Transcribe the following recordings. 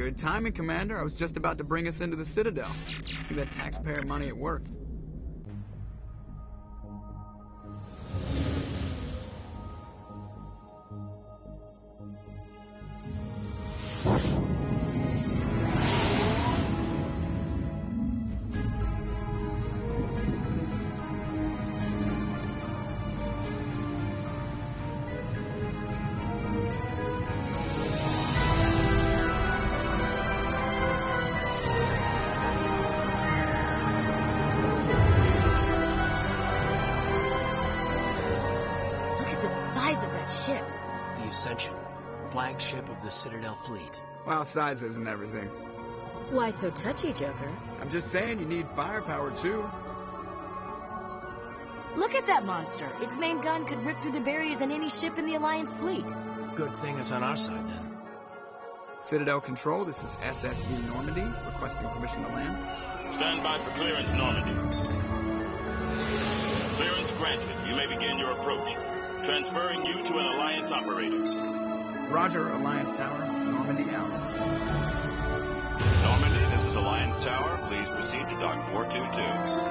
Good timing, Commander. I was just about to bring us into the Citadel. See that taxpayer money at work. Flagship of the Citadel fleet. Well, size isn't everything. Why so touchy, Joker? I'm just saying you need firepower, too. Look at that monster. Its main gun could rip through the barriers in any ship in the Alliance fleet. Good thing it's on our side, then. Citadel Control, this is SSV Normandy, requesting permission to land. Stand by for clearance, Normandy. Clearance granted. You may begin your approach. Transferring you to an Alliance operator. Roger, Alliance Tower. Normandy out. Normandy, this is Alliance Tower. Please proceed to Dock 422.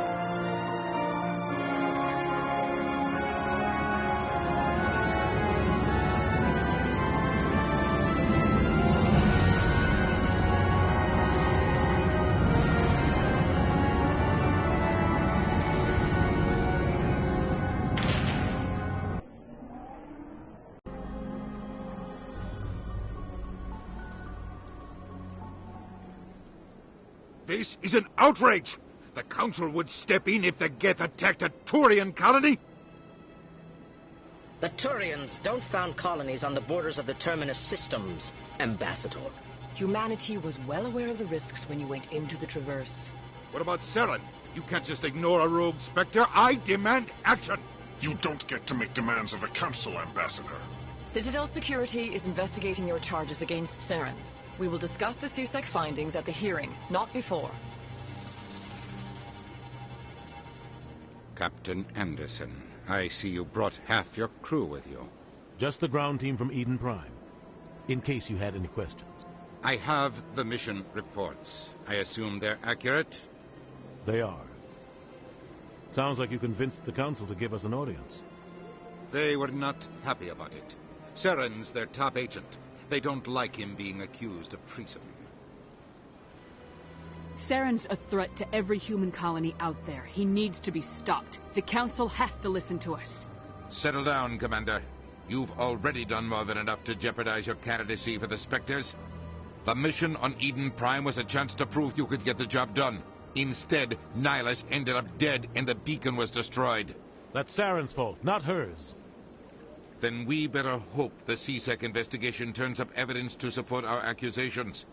This is an outrage! The Council would step in if the Geth attacked a Turian colony! The Turians don't found colonies on the borders of the Terminus systems, Ambassador. Humanity was well aware of the risks when you went into the Traverse. What about Saren? You can't just ignore a rogue Spectre. I demand action! You don't get to make demands of the Council, Ambassador. Citadel Security is investigating your charges against Saren. We will discuss the CSEC findings at the hearing, not before. Captain Anderson, I see you brought half your crew with you. Just the ground team from Eden Prime, in case you had any questions. I have the mission reports. I assume they're accurate? They are. Sounds like you convinced the Council to give us an audience. They were not happy about it. Saren's their top agent. They don't like him being accused of treason. Saren's a threat to every human colony out there. He needs to be stopped. The Council has to listen to us. Settle down, Commander. You've already done more than enough to jeopardize your candidacy for the Spectres. The mission on Eden Prime was a chance to prove you could get the job done. Instead, Nihilus ended up dead and the beacon was destroyed. That's Saren's fault, not hers. Then we better hope the CSEC investigation turns up evidence to support our accusations.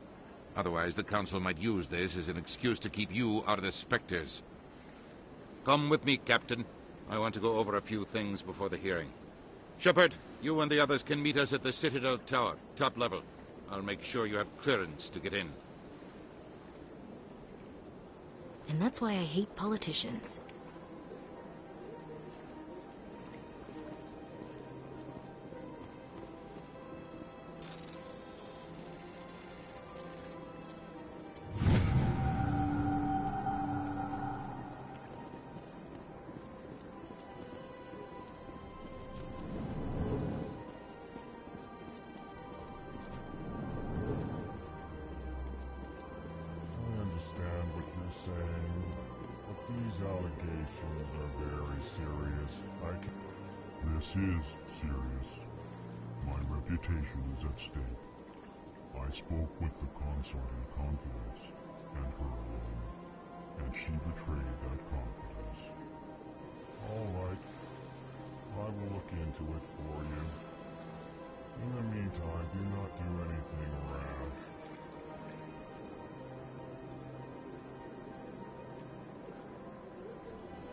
Otherwise, the Council might use this as an excuse to keep you out of the Spectres. Come with me, Captain. I want to go over a few things before the hearing. Shepard, you and the others can meet us at the Citadel Tower, top level. I'll make sure you have clearance to get in. And that's why I hate politicians. This is serious. My reputation is at stake. I spoke with the consort in confidence, and her alone, and she betrayed that confidence. All right. I will look into it for you. In the meantime, do not do anything rash.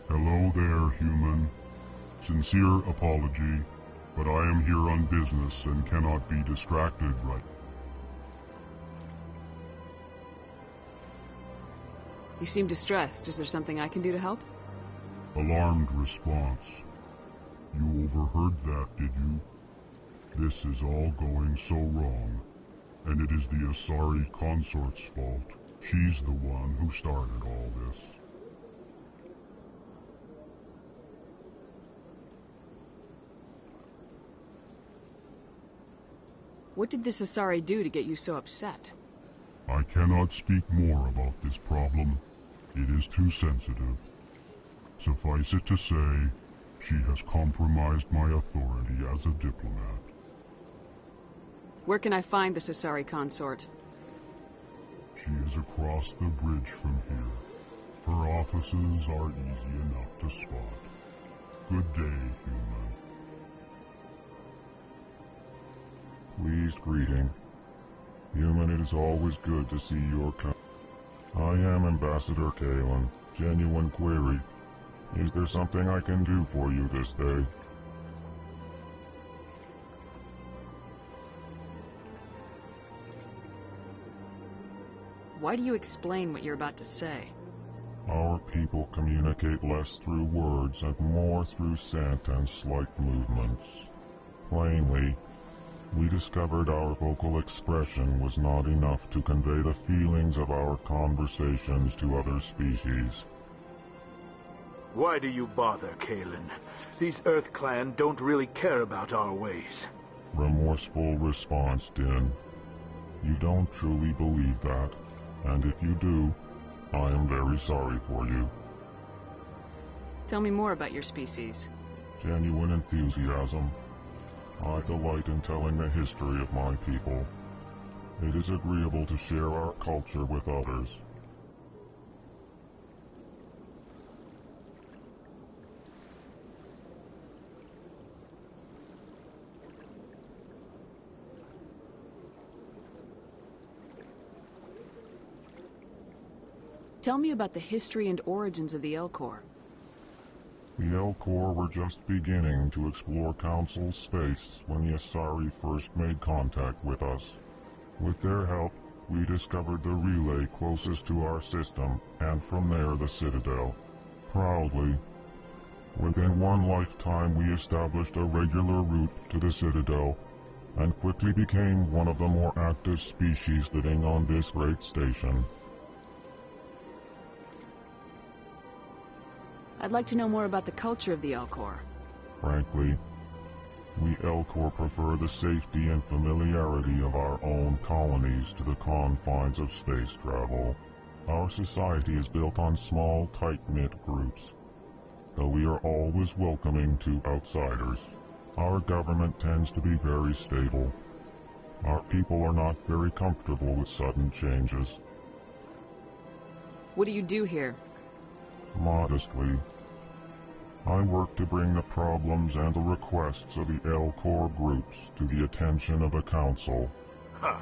Hello there, human. Sincere apology, but I am here on business and cannot be distracted right. You seem distressed. Is there something I can do to help? Alarmed response. You overheard that, did you? This is all going so wrong. and it is the Asari consort's fault. She's the one who started all this. What did this Asari do to get you so upset? I cannot speak more about this problem. It is too sensitive. Suffice it to say, she has compromised my authority as a diplomat. Where can I find this Asari consort? She is across the bridge from here. Her offices are easy enough to spot. Good day, human. Pleased greeting. Human, it is always good to see your I am Ambassador Kalen. Genuine query. Is there something I can do for you this day? Why do you explain what you're about to say? Our people communicate less through words and more through scent and slight movements. Plainly, we discovered our vocal expression was not enough to convey the feelings of our conversations to other species. Why do you bother, Kalen? These Earth Clan don't really care about our ways. Remorseful response, Din. You don't truly believe that, and if you do, I am very sorry for you. Tell me more about your species. Genuine enthusiasm. I delight in telling the history of my people. It is agreeable to share our culture with others. Tell me about the history and origins of the Elcor. The Elcor were just beginning to explore Council space when the Asari first made contact with us. With their help, we discovered the relay closest to our system, and from there the Citadel. Proudly, within one lifetime we established a regular route to the Citadel, and quickly became one of the more active species living on this great station. I'd like to know more about the culture of the Elcor. Frankly, we Elcor prefer the safety and familiarity of our own colonies to the confines of space travel. Our society is built on small, tight-knit groups, though we are always welcoming to outsiders. Our government tends to be very stable. Our people are not very comfortable with sudden changes. What do you do here? Modestly, I work to bring the problems and the requests of the Elcor groups to the attention of the Council. Ha!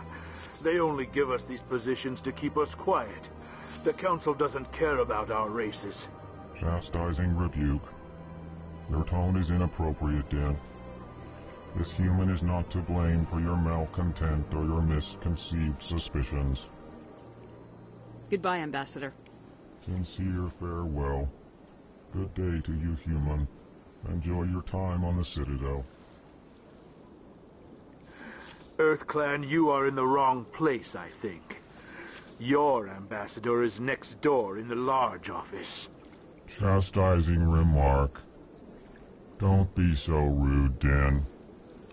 They only give us these positions to keep us quiet. The Council doesn't care about our races. Chastising rebuke. Your tone is inappropriate, Din. This human is not to blame for your malcontent or your misconceived suspicions. Goodbye, Ambassador. Sincere farewell. Good day to you, human. Enjoy your time on the Citadel. Earth Clan, you are in the wrong place, I think. Your ambassador is next door in the large office. Chastising remark. Don't be so rude, Din.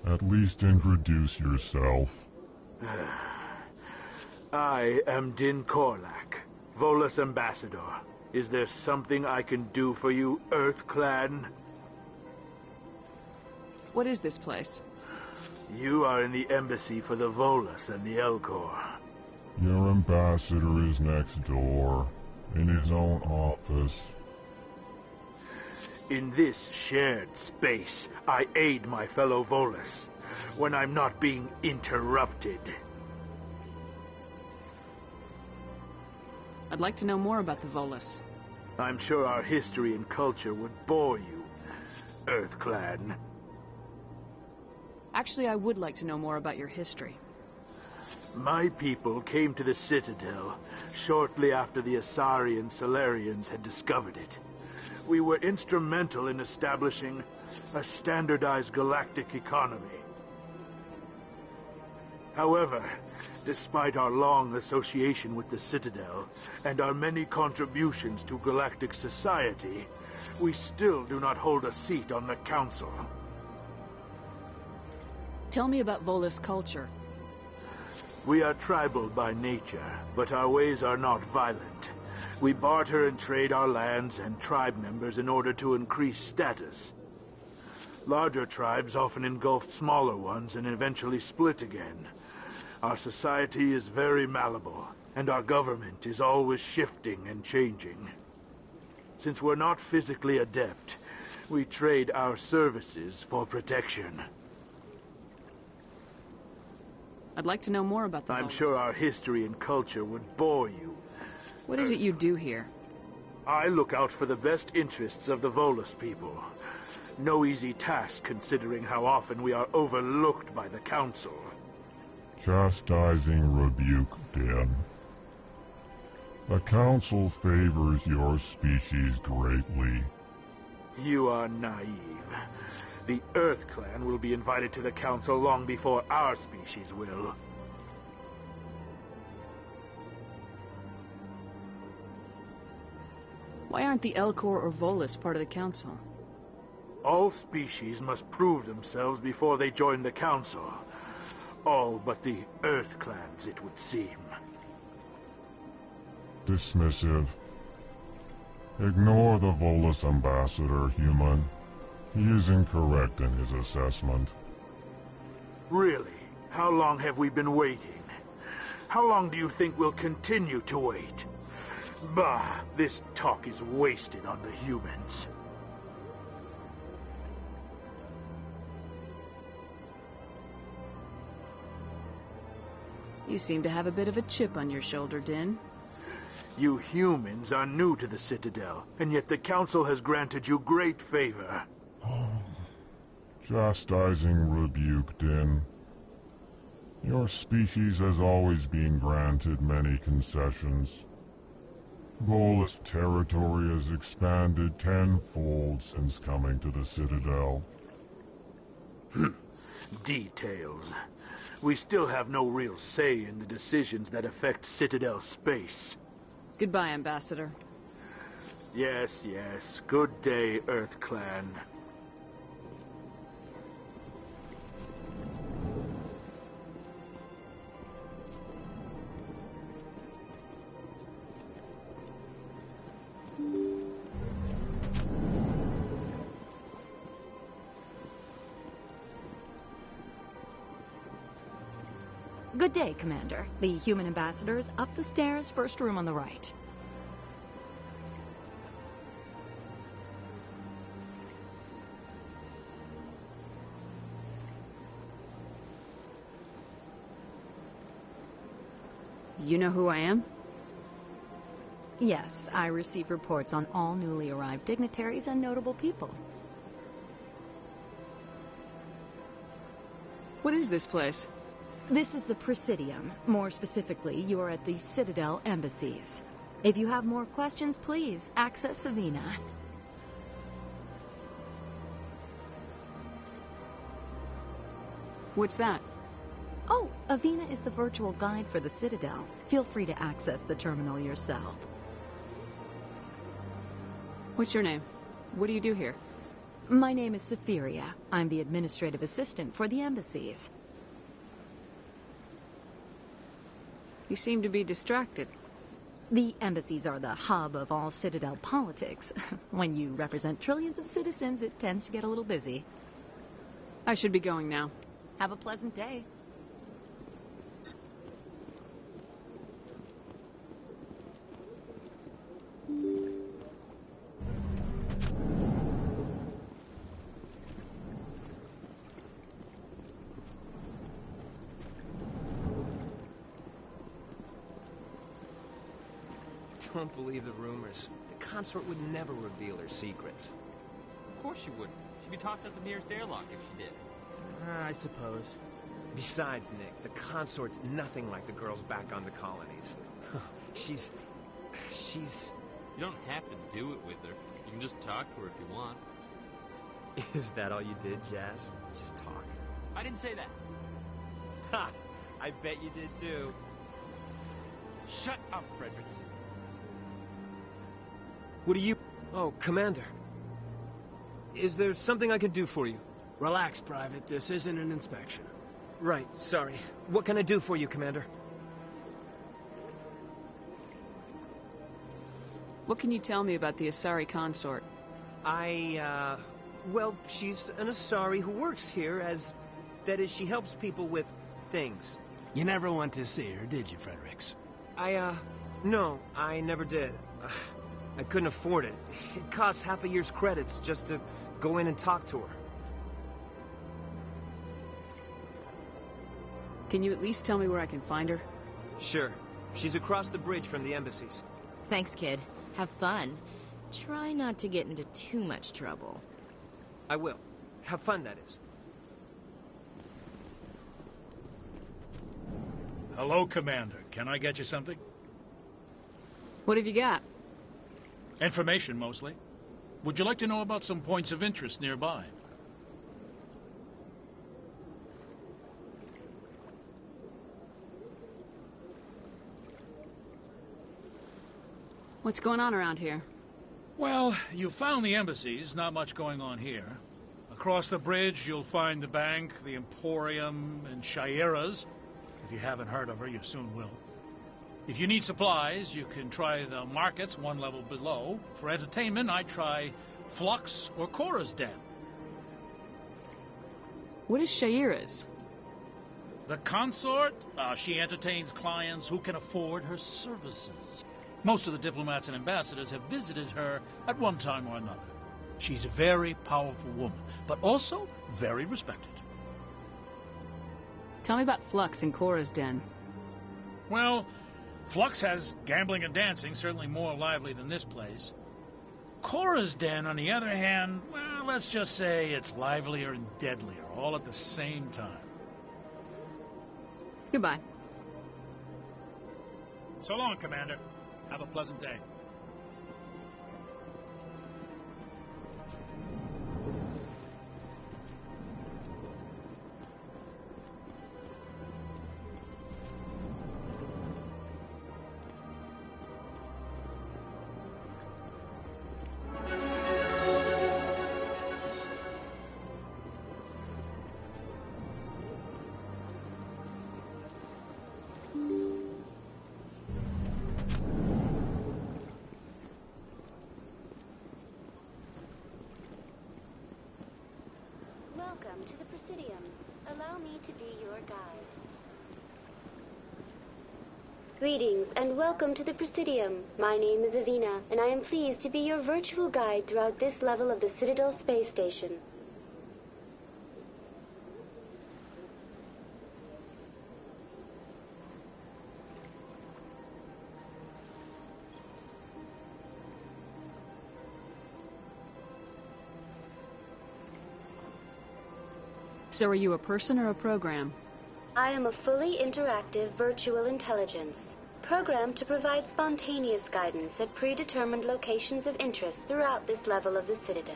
At least introduce yourself. I am Din Korlak, Volus ambassador. Is there something I can do for you, Earth Clan? What is this place? You are in the embassy for the Volus and the Elcor. Your ambassador is next door, in his own office. In this shared space, I aid my fellow Volus when I'm not being interrupted. I'd like to know more about the Volus. I'm sure our history and culture would bore you, Earth Clan. Actually, I would like to know more about your history. My people came to the Citadel shortly after the Asari and Salarians had discovered it. We were instrumental in establishing a standardized galactic economy. However, despite our long association with the Citadel and our many contributions to galactic society, we still do not hold a seat on the Council. Tell me about Volus culture. We are tribal by nature, but our ways are not violent. We barter and trade our lands and tribe members in order to increase status. Larger tribes often engulf smaller ones and eventually split again. Our society is very malleable, and our government is always shifting and changing. Since we're not physically adept, we trade our services for protection. I'd like to know more about the I'm Volus. sure our history and culture would bore you. What is it you do here? I look out for the best interests of the Volus people. No easy task considering how often we are overlooked by the Council. Chastising rebuke, Dan. The Council favors your species greatly. You are naive. The Earth Clan will be invited to the Council long before our species will. Why aren't the Elcor or Volus part of the Council? All species must prove themselves before they join the Council. All but the Earth Clans, it would seem. Dismissive. Ignore the Volus ambassador, human. He is incorrect in his assessment. Really? How long have we been waiting? How long do you think we'll continue to wait? Bah, this talk is wasted on the humans. You seem to have a bit of a chip on your shoulder, Din. You humans are new to the Citadel, and yet the Council has granted you great favor. Chastising rebuke, Din. Your species has always been granted many concessions. Volus territory has expanded tenfold since coming to the Citadel. Details. We still have no real say in the decisions that affect Citadel space. Goodbye, Ambassador. Yes, yes. Good day, Earth Clan. Good day, Commander. The human ambassador is up the stairs, first room on the right. You know who I am? Yes, I receive reports on all newly arrived dignitaries and notable people. What is this place? This is the Presidium. More specifically, you are at the Citadel embassies. If you have more questions, please access Savina. What's that? Oh, Avina is the virtual guide for the Citadel. Feel free to access the terminal yourself. What's your name? What do you do here? My name is Sephiria. I'm the administrative assistant for the embassies. You seem to be distracted. The embassies are the hub of all Citadel politics. When you represent trillions of citizens, it tends to get a little busy. I should be going now. Have a pleasant day. Don't believe the rumors. The consort would never reveal her secrets. Of course she wouldn't. She'd be tossed out the nearest airlock if she did. I suppose. Besides, Nick, the consort's nothing like the girls back on the colonies. She's... You don't have to do it with her. You can just talk to her if you want. Is that all you did, Jazz? Just talk? I didn't say that. Ha! I bet you did too. Shut up, Fredericks. What do you... Oh, Commander. Is there something I can do for you? Relax, Private. This isn't an inspection. Right, sorry. What can I do for you, Commander? What can you tell me about the Asari consort? Well, she's an Asari who works here as... That is, she helps people with things. You never went to see her, did you, Fredericks? No, I never did. I couldn't afford it. It costs half a year's credits just to go in and talk to her. Can you at least tell me where I can find her? Sure. She's across the bridge from the embassies. Thanks, kid. Have fun. Try not to get into too much trouble. I will. Have fun, that is. Hello, Commander. Can I get you something? What have you got? Information, mostly. Would you like to know about some points of interest nearby? What's going on around here? Well, you found the embassies. Not much going on here. Across the bridge, you'll find the bank, the Emporium, and Shaira's. If you haven't heard of her, you soon will. If you need supplies, you can try the markets one level below. For entertainment, I try Flux or Cora's Den. What is Shaira's? The consort? She entertains clients who can afford her services. Most of the diplomats and ambassadors have visited her at one time or another. She's a very powerful woman, but also very respected. Tell me about Flux and Cora's Den. Well, Flux has gambling and dancing, certainly more lively than this place. Cora's Den, on the other hand, well, let's just say it's livelier and deadlier, all at the same time. Goodbye. So long, Commander. Have a pleasant day. Welcome to the Presidium. Allow me to be your guide. Greetings and welcome to the Presidium. My name is Avina, and I am pleased to be your virtual guide throughout this level of the Citadel Space Station. So are you a person or a program? I am a fully interactive virtual intelligence, programmed to provide spontaneous guidance at predetermined locations of interest throughout this level of the Citadel.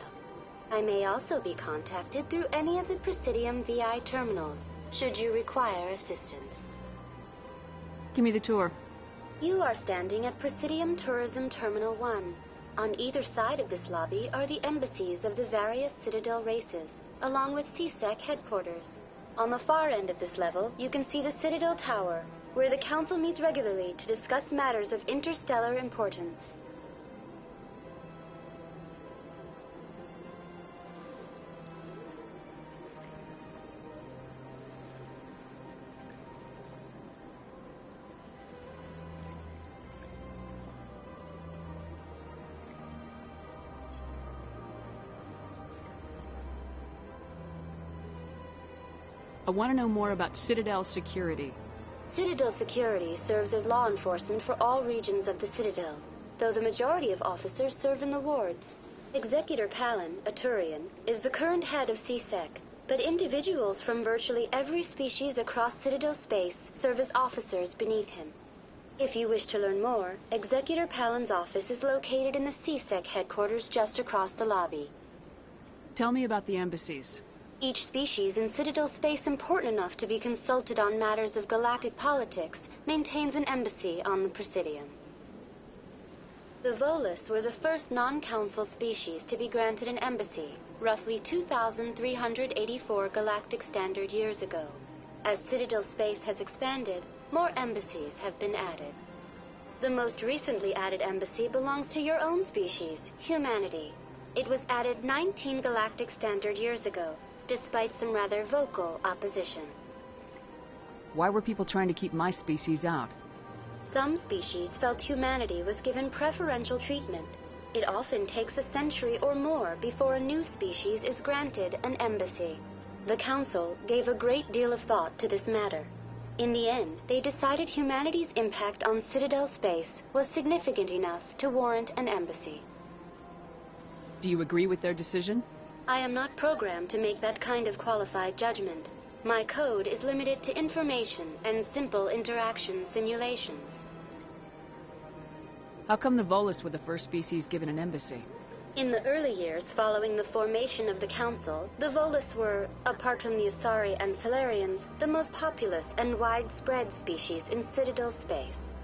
I may also be contacted through any of the Presidium VI terminals, should you require assistance. Give me the tour. You are standing at Presidium Tourism Terminal 1. On either side of this lobby are the embassies of the various Citadel races, along with CSEC headquarters. On the far end of this level, you can see the Citadel Tower, where the Council meets regularly to discuss matters of interstellar importance. I want to know more about Citadel security. Citadel security serves as law enforcement for all regions of the Citadel, though the majority of officers serve in the wards. Executor Palin, a Turian, is the current head of CSEC, but individuals from virtually every species across Citadel space serve as officers beneath him. If you wish to learn more, Executor Palin's office is located in the CSEC headquarters just across the lobby. Tell me about the embassies. Each species in Citadel space important enough to be consulted on matters of galactic politics maintains an embassy on the Presidium. The Volus were the first non-council species to be granted an embassy, roughly 2,384 galactic standard years ago. As Citadel space has expanded, more embassies have been added. The most recently added embassy belongs to your own species, humanity. It was added 19 galactic standard years ago, despite some rather vocal opposition. Why were people trying to keep my species out? Some species felt humanity was given preferential treatment. It often takes a century or more before a new species is granted an embassy. The Council gave a great deal of thought to this matter. In the end, they decided humanity's impact on Citadel space was significant enough to warrant an embassy. Do you agree with their decision? I am not programmed to make that kind of qualified judgment. My code is limited to information and simple interaction simulations. How come the Volus were the first species given an embassy? In the early years following the formation of the Council, the Volus were, apart from the Asari and Solarians, the most populous and widespread species in Citadel space.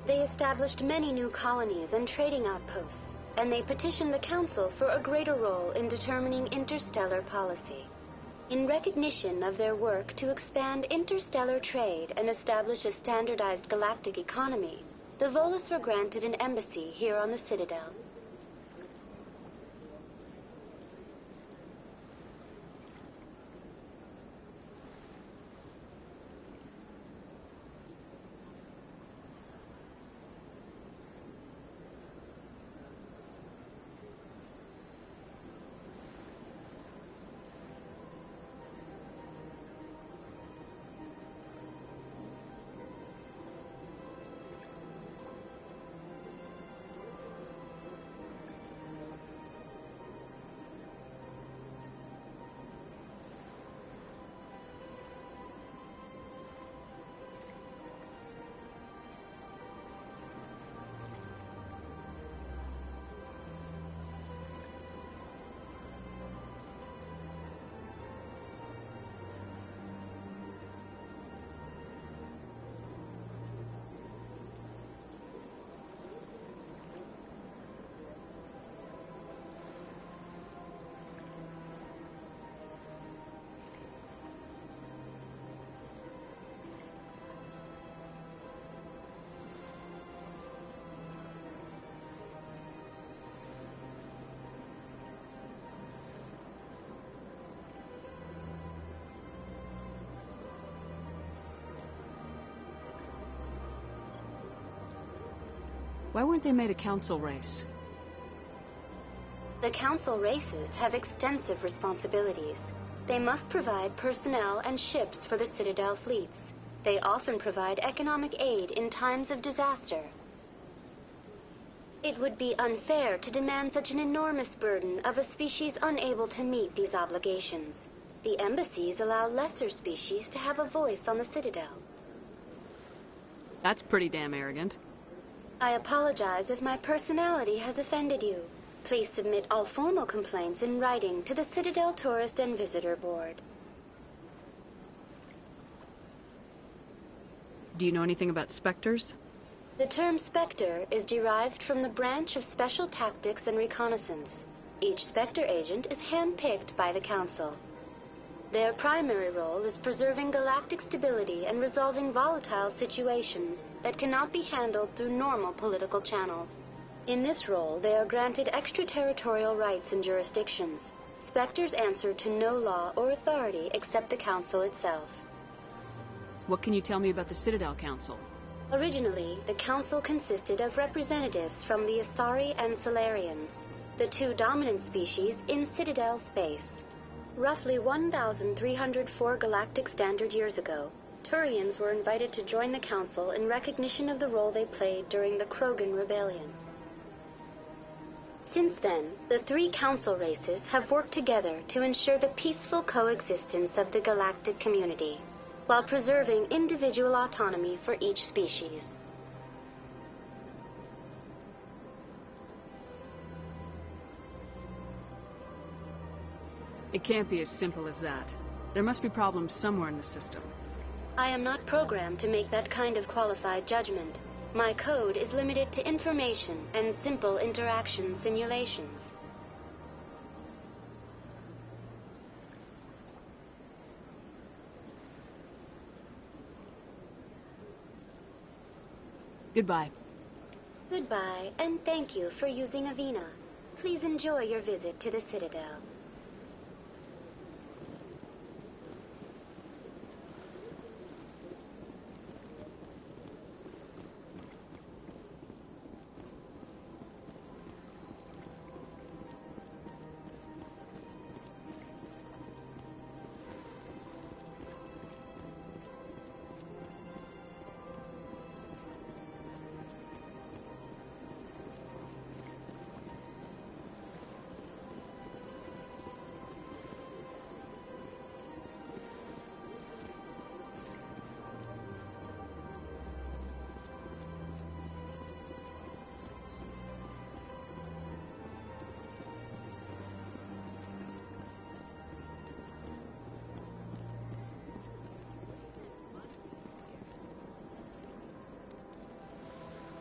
They established many new colonies and trading outposts, and they petitioned the Council for a greater role in determining interstellar policy. In recognition of their work to expand interstellar trade and establish a standardized galactic economy, the Volus were granted an embassy here on the Citadel. Why weren't they made a council race? The Council races have extensive responsibilities. They must provide personnel and ships for the Citadel fleets. They often provide economic aid in times of disaster. It would be unfair to demand such an enormous burden of a species unable to meet these obligations. The embassies allow lesser species to have a voice on the Citadel. That's pretty damn arrogant. I apologize if my personality has offended you. Please submit all formal complaints in writing to the Citadel Tourist and Visitor Board. Do you know anything about Spectres? The term Spectre is derived from the branch of Special Tactics and Reconnaissance. Each Spectre agent is handpicked by the Council. Their primary role is preserving galactic stability and resolving volatile situations that cannot be handled through normal political channels. In this role, they are granted extraterritorial rights and jurisdictions. Spectres answer to no law or authority except the Council itself. What can you tell me about the Citadel Council? Originally, the Council consisted of representatives from the Asari and Solarians, the two dominant species in Citadel space. Roughly 1,304 galactic standard years ago, Turians were invited to join the Council in recognition of the role they played during the Krogan Rebellion. Since then, the three Council races have worked together to ensure the peaceful coexistence of the galactic community, while preserving individual autonomy for each species. It can't be as simple as that. There must be problems somewhere in the system. I am not programmed to make that kind of qualified judgment. My code is limited to information and simple interaction simulations. Goodbye. Goodbye, and thank you for using Avina. Please enjoy your visit to the Citadel.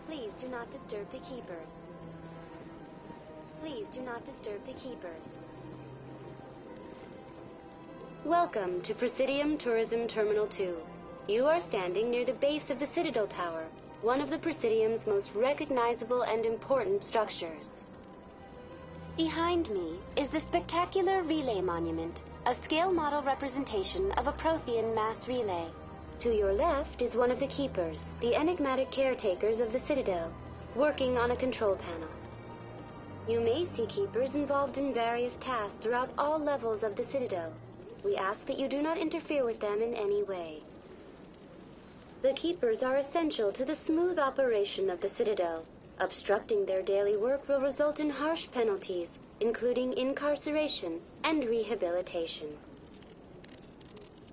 Please do not disturb the keepers. Please do not disturb the keepers. Welcome to Presidium Tourism Terminal 2. You are standing near the base of the Citadel Tower, one of the Presidium's most recognizable and important structures. Behind me is the spectacular Relay Monument, a scale model representation of a Prothean mass relay. To your left is one of the keepers, the enigmatic caretakers of the Citadel, working on a control panel. You may see keepers involved in various tasks throughout all levels of the Citadel. We ask that you do not interfere with them in any way. The keepers are essential to the smooth operation of the Citadel. Obstructing their daily work will result in harsh penalties, including incarceration and rehabilitation.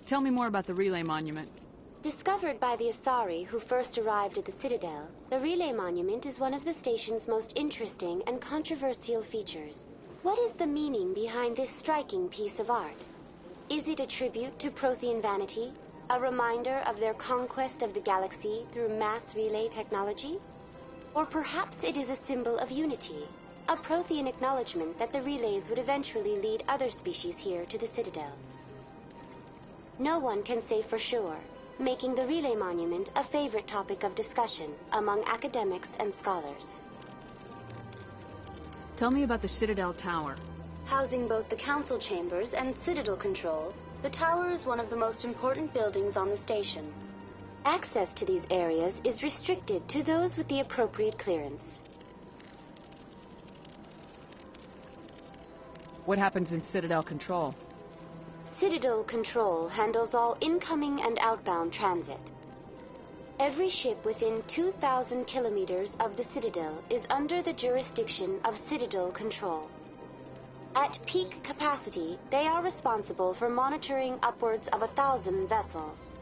Tell me more about the Relay Monument. Discovered by the Asari who first arrived at the Citadel, the Relay Monument is one of the station's most interesting and controversial features. What is the meaning behind this striking piece of art? Is it a tribute to Prothean vanity? A reminder of their conquest of the galaxy through mass relay technology? Or perhaps it is a symbol of unity, a Prothean acknowledgement that the relays would eventually lead other species here to the Citadel. No one can say for sure, making the Relay Monument a favorite topic of discussion among academics and scholars. Tell me about the Citadel Tower. Housing both the council chambers and Citadel control, the tower is one of the most important buildings on the station. Access to these areas is restricted to those with the appropriate clearance. What happens in Citadel Control? Citadel Control handles all incoming and outbound transit. Every ship within 2,000 kilometers of the Citadel is under the jurisdiction of Citadel Control. At peak capacity, they are responsible for monitoring upwards of 1,000 vessels.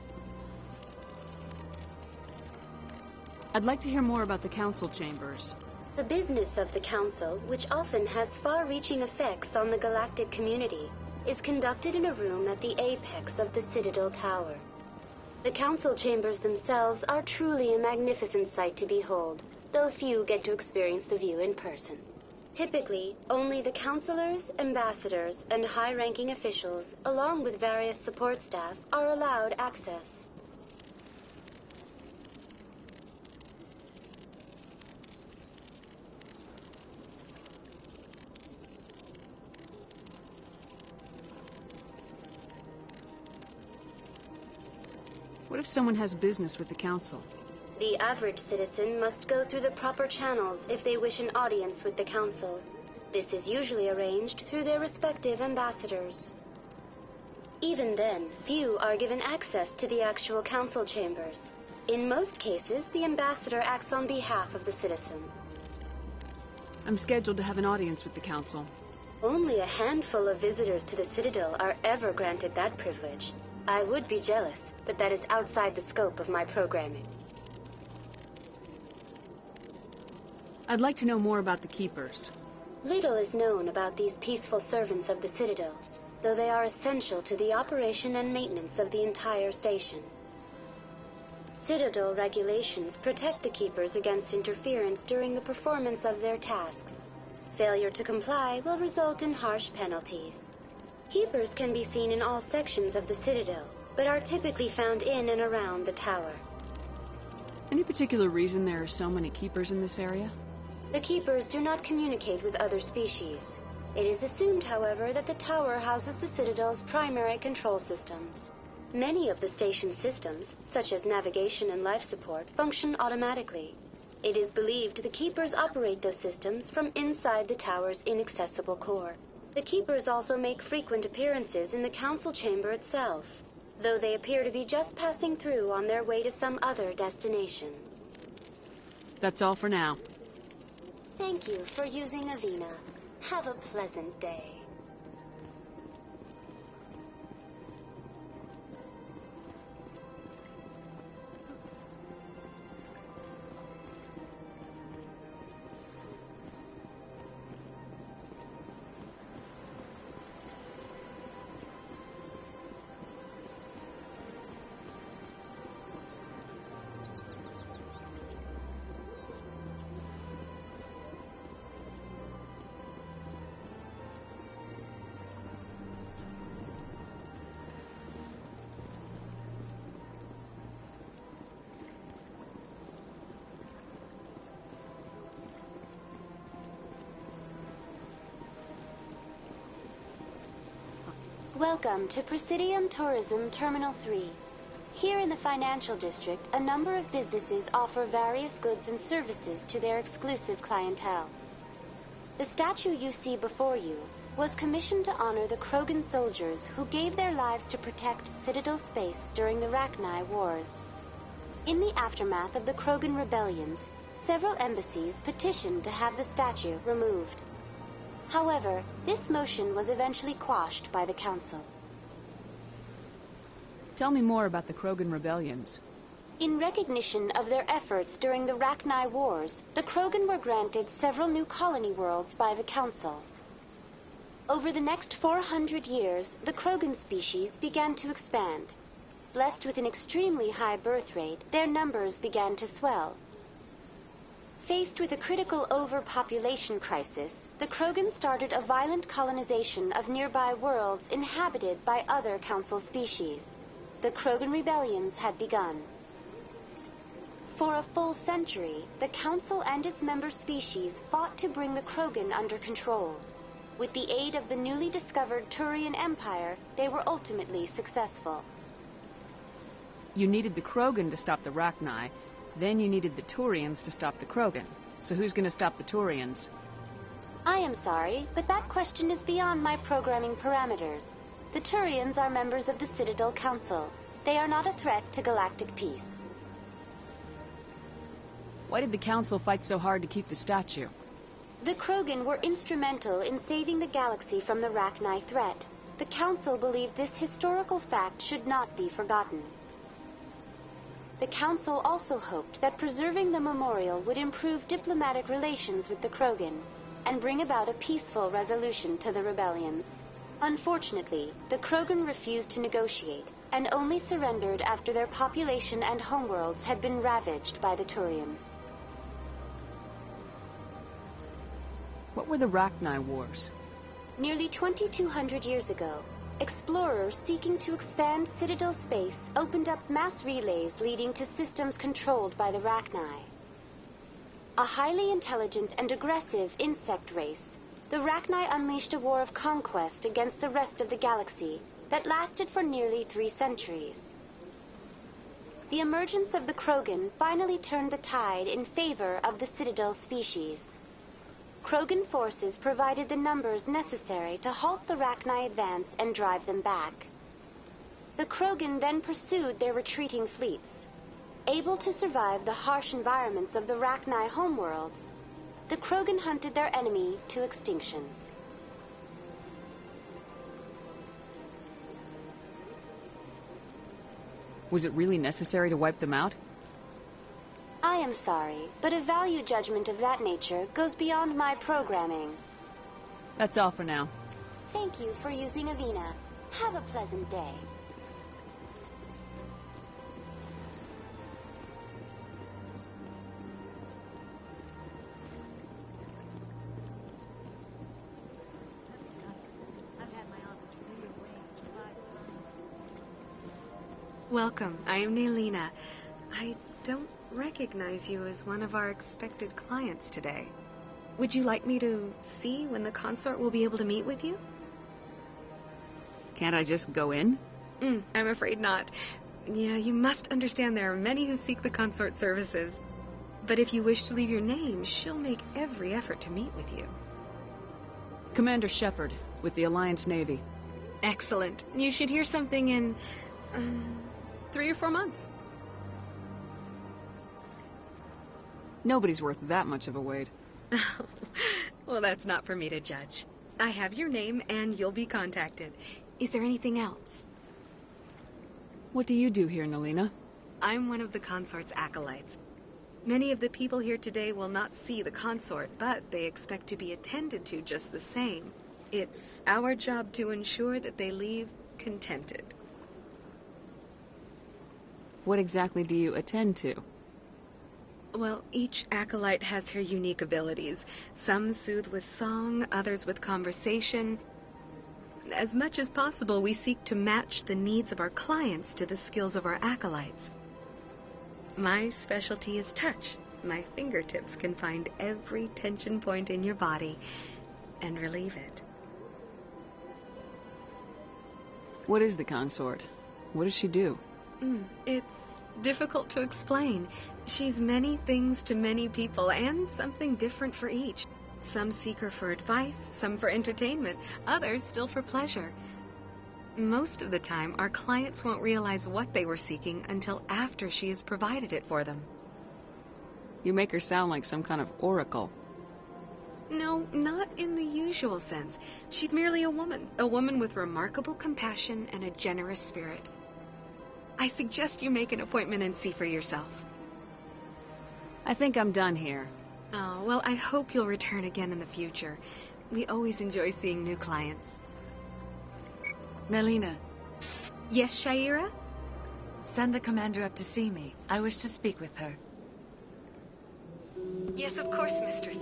I'd like to hear more about the council chambers. The business of the Council, which often has far-reaching effects on the galactic community, is conducted in a room at the apex of the Citadel Tower. The council chambers themselves are truly a magnificent sight to behold, though few get to experience the view in person. Typically, only the councilors, ambassadors, and high-ranking officials, along with various support staff, are allowed access. What if someone has business with the council? The average citizen must go through the proper channels if they wish an audience with the council. This is usually arranged through their respective ambassadors. Even then, few are given access to the actual council chambers. In most cases, the ambassador acts on behalf of the citizen. I'm scheduled to have an audience with the council. Only a handful of visitors to the Citadel are ever granted that privilege. I would be jealous, but that is outside the scope of my programming. I'd like to know more about the Keepers. Little is known about these peaceful servants of the Citadel. though they are essential to the operation and maintenance of the entire station. Citadel regulations protect the Keepers against interference during the performance of their tasks. Failure to comply will result in harsh penalties. Keepers can be seen in all sections of the Citadel, but are typically found in and around the tower. Any particular reason there are so many Keepers in this area? The Keepers do not communicate with other species. It is assumed, however, that the tower houses the Citadel's primary control systems. Many of the station's systems, such as navigation and life support, function automatically. It is believed the Keepers operate those systems from inside the tower's inaccessible core. The Keepers also make frequent appearances in the council chamber itself, though they appear to be just passing through on their way to some other destination. That's all for now. Thank you for using Avina. Have a pleasant day. Welcome to Presidium Tourism Terminal 3. Here in the financial district, a number of businesses offer various goods and services to their exclusive clientele. The statue you see before you was commissioned to honor the Krogan soldiers who gave their lives to protect Citadel space during the Rachni Wars. In the aftermath of the Krogan rebellions, several embassies petitioned to have the statue removed. However, this motion was eventually quashed by the Council. Tell me more about the Krogan rebellions. In recognition of their efforts during the Rachni Wars, the Krogan were granted several new colony worlds by the Council. Over the next 400 years, the Krogan species began to expand. Blessed with an extremely high birth rate, their numbers began to swell. Faced with a critical overpopulation crisis, the Krogan started a violent colonization of nearby worlds inhabited by other Council species. The Krogan rebellions had begun. For a full century, the Council and its member species fought to bring the Krogan under control. With the aid of the newly discovered Turian Empire, they were ultimately successful. You needed the Krogan to stop the Rachni, then you needed the Turians to stop the Krogan. So who's going to stop the Turians? I am sorry, but that question is beyond my programming parameters. The Turians are members of the Citadel Council. They are not a threat to galactic peace. Why did the Council fight so hard to keep the statue? The Krogan were instrumental in saving the galaxy from the Rachni threat. The Council believed this historical fact should not be forgotten. The Council also hoped that preserving the memorial would improve diplomatic relations with the Krogan and bring about a peaceful resolution to the rebellions. Unfortunately, the Krogan refused to negotiate and only surrendered after their population and homeworlds had been ravaged by the Turians. What were the Rachni Wars? Nearly 2,200 years ago, explorers seeking to expand Citadel space opened up mass relays leading to systems controlled by the Rachni. A highly intelligent and aggressive insect race, the Rachni unleashed a war of conquest against the rest of the galaxy that lasted for nearly 3 centuries. The emergence of the Krogan finally turned the tide in favor of the Citadel species. Krogan forces provided the numbers necessary to halt the Rachni advance and drive them back. The Krogan then pursued their retreating fleets. Able to survive the harsh environments of the Rachni homeworlds, the Krogan hunted their enemy to extinction. Was it really necessary to wipe them out? I am sorry, but a value judgment of that nature goes beyond my programming. That's all for now. Thank you for using Avina. Have a pleasant day. Welcome. I am Nelina. I don't recognize you as one of our expected clients today. Would you like me to see when the consort will be able to meet with you? Can't I just go in? I'm afraid not. Yeah, you must understand there are many who seek the consort services. But if you wish to leave your name, she'll make every effort to meet with you. Commander Shepard, with the Alliance Navy. Excellent. You should hear something in 3 or 4 months. Nobody's worth that much of a wait. Well, that's not for me to judge. I have your name and you'll be contacted. Is there anything else? What do you do here, Nelina? I'm one of the consort's acolytes. Many of the people here today will not see the consort, but they expect to be attended to just the same. It's our job to ensure that they leave contented. What exactly do you attend to? Well, each acolyte has her unique abilities. Some soothe with song, others with conversation. As much as possible, we seek to match the needs of our clients to the skills of our acolytes. My specialty is touch. My fingertips can find every tension point in your body and relieve it. What is the consort? What does she do? It's difficult to explain. She's many things to many people, and something different for each. Some seek her for advice, some for entertainment, others still for pleasure. Most of the time, our clients won't realize what they were seeking until after she has provided it for them. You make her sound like some kind of oracle. No, not in the usual sense. She's merely a woman with remarkable compassion and a generous spirit. I suggest you make an appointment and see for yourself. I think I'm done here. Oh, well, I hope you'll return again in the future. We always enjoy seeing new clients. Nelina. Yes, Shaira? Send the commander up to see me. I wish to speak with her. Yes, of course, mistress.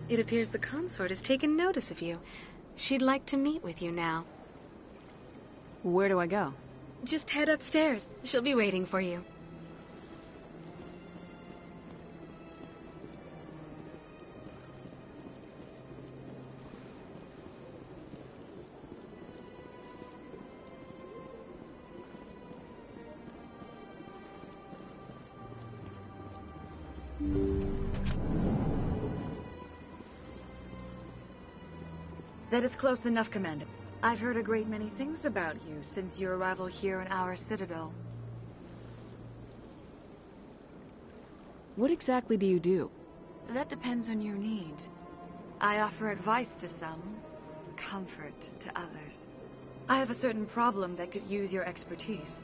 It appears the consort has taken notice of you. She'd like to meet with you now. Where do I go? Just head upstairs. She'll be waiting for you. That is close enough, Commander. I've heard a great many things about you since your arrival here in our citadel. What exactly do you do? That depends on your needs. I offer advice to some, comfort to others. I have a certain problem that could use your expertise.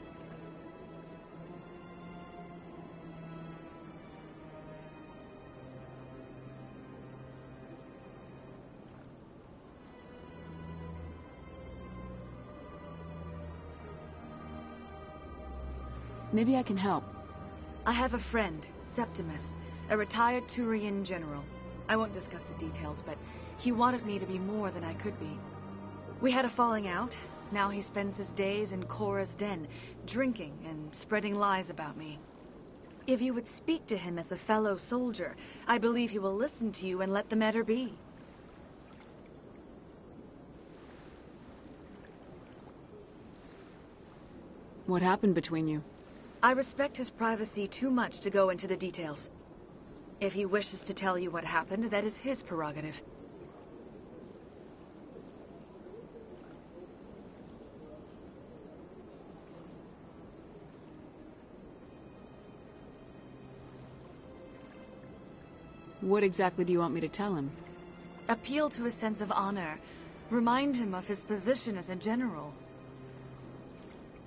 Maybe I can help. I have a friend, Septimus, a retired Turian general. I won't discuss the details, but he wanted me to be more than I could be. We had a falling out. Now he spends his days in Cora's den, drinking and spreading lies about me. If you would speak to him as a fellow soldier, I believe he will listen to you and let the matter be. What happened between you? I respect his privacy too much to go into the details. If he wishes to tell you what happened, that is his prerogative. What exactly do you want me to tell him? Appeal to his sense of honor. Remind him of his position as a general.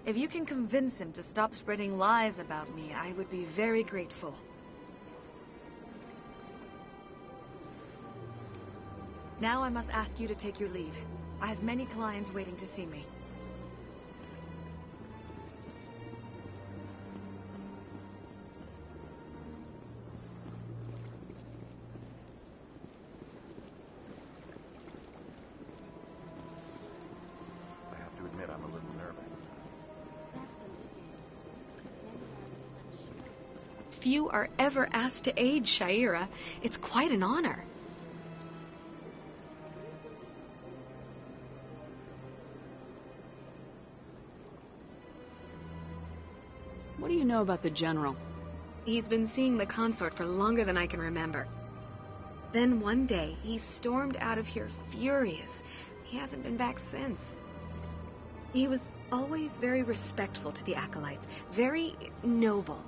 If you can convince him to stop spreading lies about me, I would be very grateful. Now I must ask you to take your leave. I have many clients waiting to see me. I have to admit I'm a little nervous. Few are ever asked to aid Sha'ira. It's quite an honor. What do you know about the General? He's been seeing the consort for longer than I can remember. Then one day, he stormed out of here furious. He hasn't been back since. He was always very respectful to the acolytes, very noble.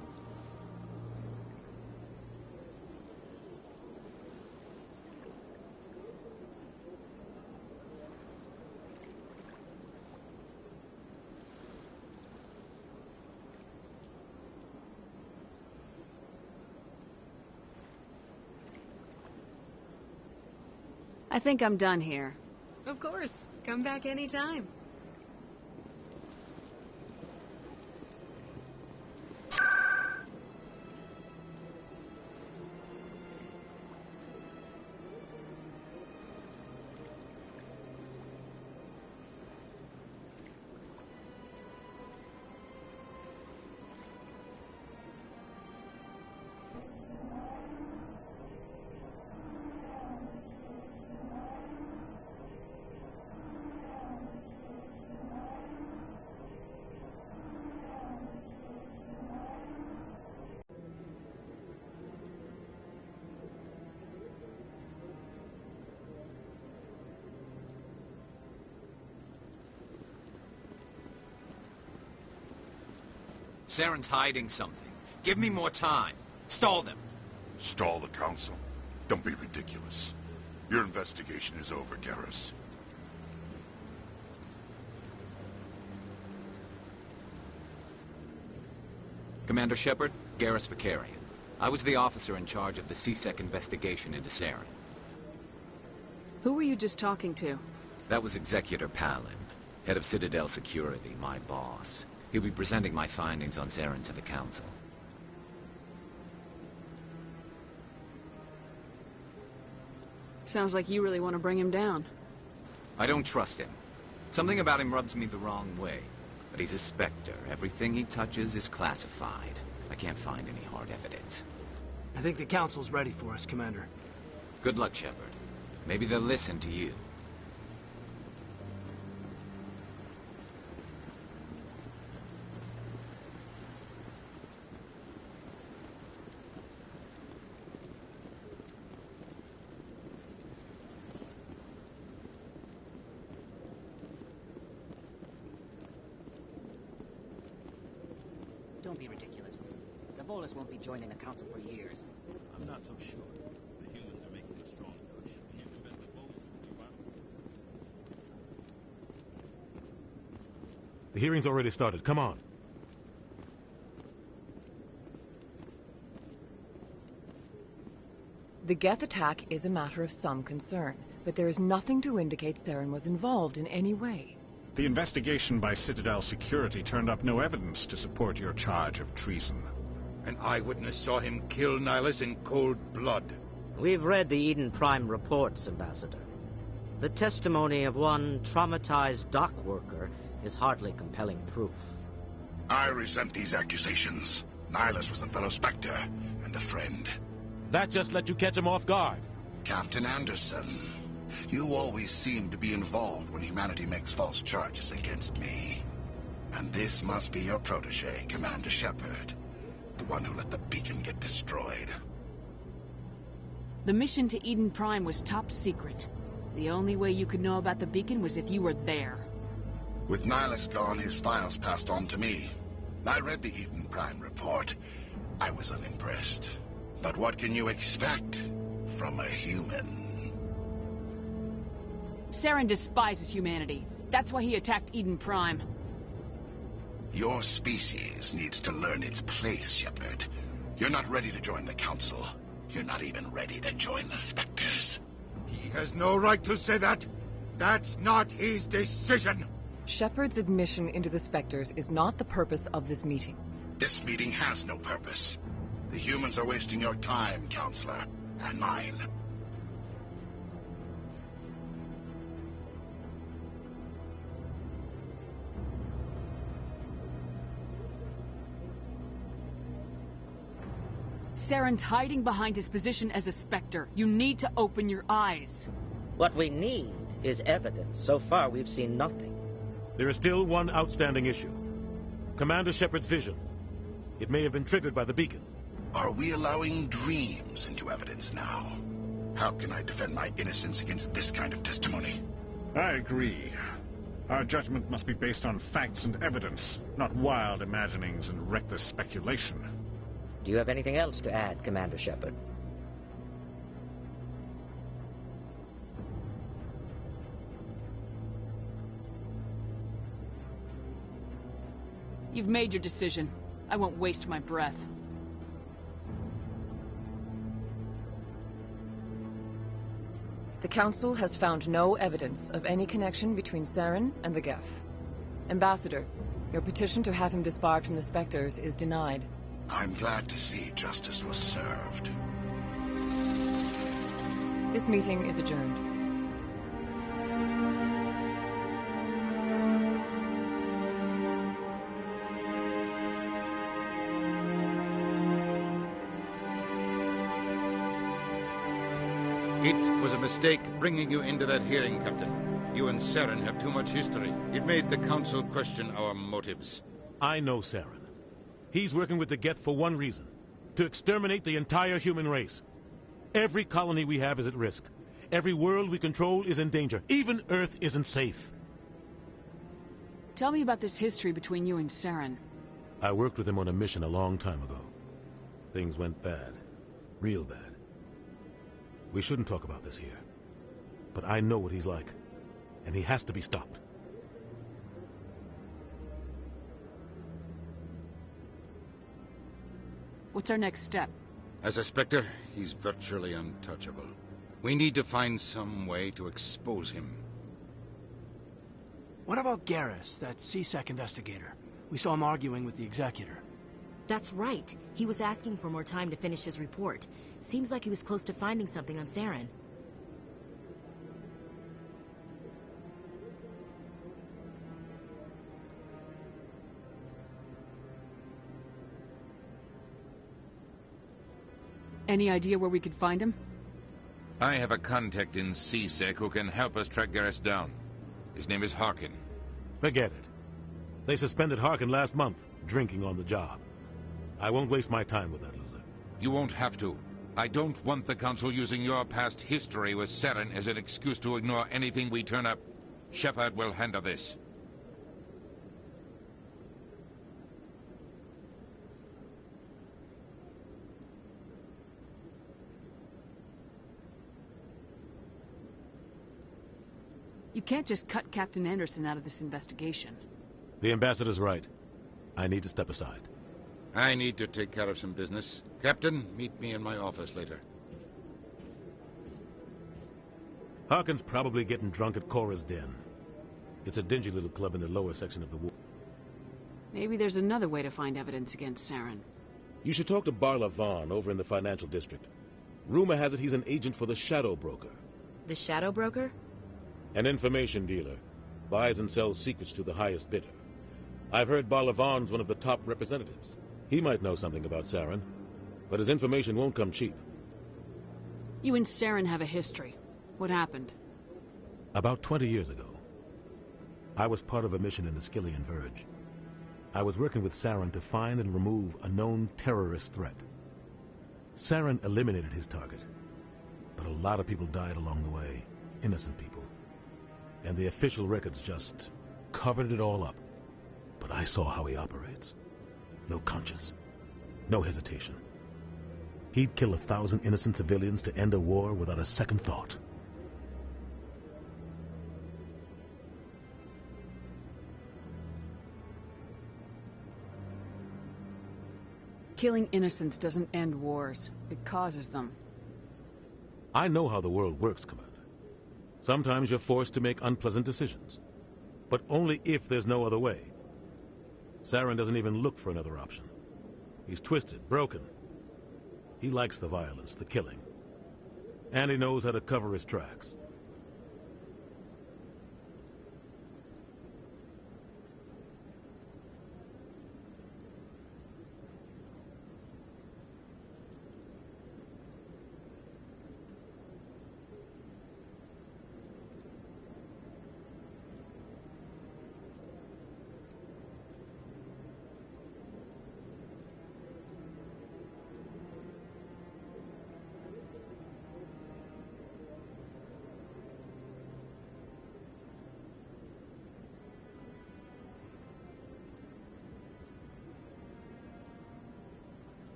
I think I'm done here. Of course. Come back anytime. Saren's hiding something. Give me more time. Stall them. Stall the council? Don't be ridiculous. Your investigation is over, Garrus. Commander Shepard, Garrus Vicarian. I was the officer in charge of the CSEC investigation into Saren. Who were you just talking to? That was Executor Palin, head of Citadel Security, my boss. He'll be presenting my findings on Saren to the Council. Sounds like you really want to bring him down. I don't trust him. Something about him rubs me the wrong way. But he's a Spectre. Everything he touches is classified. I can't find any hard evidence. I think the Council's ready for us, Commander. Good luck, Shepard. Maybe they'll listen to you. Don't be ridiculous. The Volus won't be joining the Council for years. I'm not so sure. The humans are making a strong push. You bet the Volus will be violent. The hearing's already started. Come on. The Geth attack is a matter of some concern, but there is nothing to indicate Saren was involved in any way. The investigation by Citadel Security turned up no evidence to support your charge of treason. An eyewitness saw him kill Nihilus in cold blood. We've read the Eden Prime reports, Ambassador. The testimony of one traumatized dock worker is hardly compelling proof. I resent these accusations. Nihilus was a fellow Spectre and a friend. That just let you catch him off guard. Captain Anderson, you always seem to be involved when humanity makes false charges against me. And this must be your protege, Commander Shepard. The one who let the beacon get destroyed. The mission to Eden Prime was top secret. The only way you could know about the beacon was if you were there. With Nihilus gone, his files passed on to me. I read the Eden Prime report. I was unimpressed. But what can you expect from a human? Saren despises humanity. That's why he attacked Eden Prime. Your species needs to learn its place, Shepard. You're not ready to join the Council. You're not even ready to join the Spectres. He has no right to say that. That's not his decision. Shepard's admission into the Spectres is not the purpose of this meeting. This meeting has no purpose. The humans are wasting your time, Counselor, and mine. Saren's hiding behind his position as a Spectre. You need to open your eyes. What we need is evidence. So far, we've seen nothing. There is still one outstanding issue. Commander Shepard's vision. It may have been triggered by the beacon. Are we allowing dreams into evidence now? How can I defend my innocence against this kind of testimony? I agree. Our judgment must be based on facts and evidence, not wild imaginings and reckless speculation. Do you have anything else to add, Commander Shepard? You've made your decision. I won't waste my breath. The Council has found no evidence of any connection between Saren and the Geth. Ambassador, your petition to have him disbarred from the Spectres is denied. I'm glad to see justice was served. This meeting is adjourned. It was a mistake bringing you into that hearing, Captain. You and Saren have too much history. It made the Council question our motives. I know Saren. He's working with the Geth for one reason. To exterminate the entire human race. Every colony we have is at risk. Every world we control is in danger. Even Earth isn't safe. Tell me about this history between you and Saren. I worked with him on a mission a long time ago. Things went bad. Real bad. We shouldn't talk about this here. But I know what he's like. And he has to be stopped. What's our next step? As a Spectre, he's virtually untouchable. We need to find some way to expose him. What about Garrus, that CSEC investigator? We saw him arguing with the Executor. That's right. He was asking for more time to finish his report. Seems like he was close to finding something on Saren. Any idea where we could find him? I have a contact in CSEC who can help us track Garrus down. His name is Harkin. Forget it. They suspended Harkin last month, drinking on the job. I won't waste my time with that loser. You won't have to. I don't want the Council using your past history with Saren as an excuse to ignore anything we turn up. Shepard will handle this. You can't just cut Captain Anderson out of this investigation. The ambassador's right. I need to step aside. I need to take care of some business. Captain, meet me in my office later. Harkin's probably getting drunk at Cora's Den. It's a dingy little club in the lower section of the ward. Maybe there's another way to find evidence against Saren. You should talk to Barla Vaughn over in the financial district. Rumor has it he's an agent for the Shadow Broker. The Shadow Broker? An information dealer. Buys and sells secrets to the highest bidder. I've heard Barla Vaughn's one of the top representatives. He might know something about Saren, but his information won't come cheap. You and Saren have a history. What happened? About 20 years ago, I was part of a mission in the Skillian Verge. I was working with Saren to find and remove a known terrorist threat. Saren eliminated his target, but a lot of people died along the way, innocent people. And the official records just covered it all up. But I saw how he operates. No conscience. No hesitation. He'd kill 1,000 innocent civilians to end a war without a second thought. Killing innocents doesn't end wars. It causes them. I know how the world works, Commander. Sometimes you're forced to make unpleasant decisions. But only if there's no other way. Saren doesn't even look for another option. He's twisted, broken. He likes the violence, the killing. And he knows how to cover his tracks.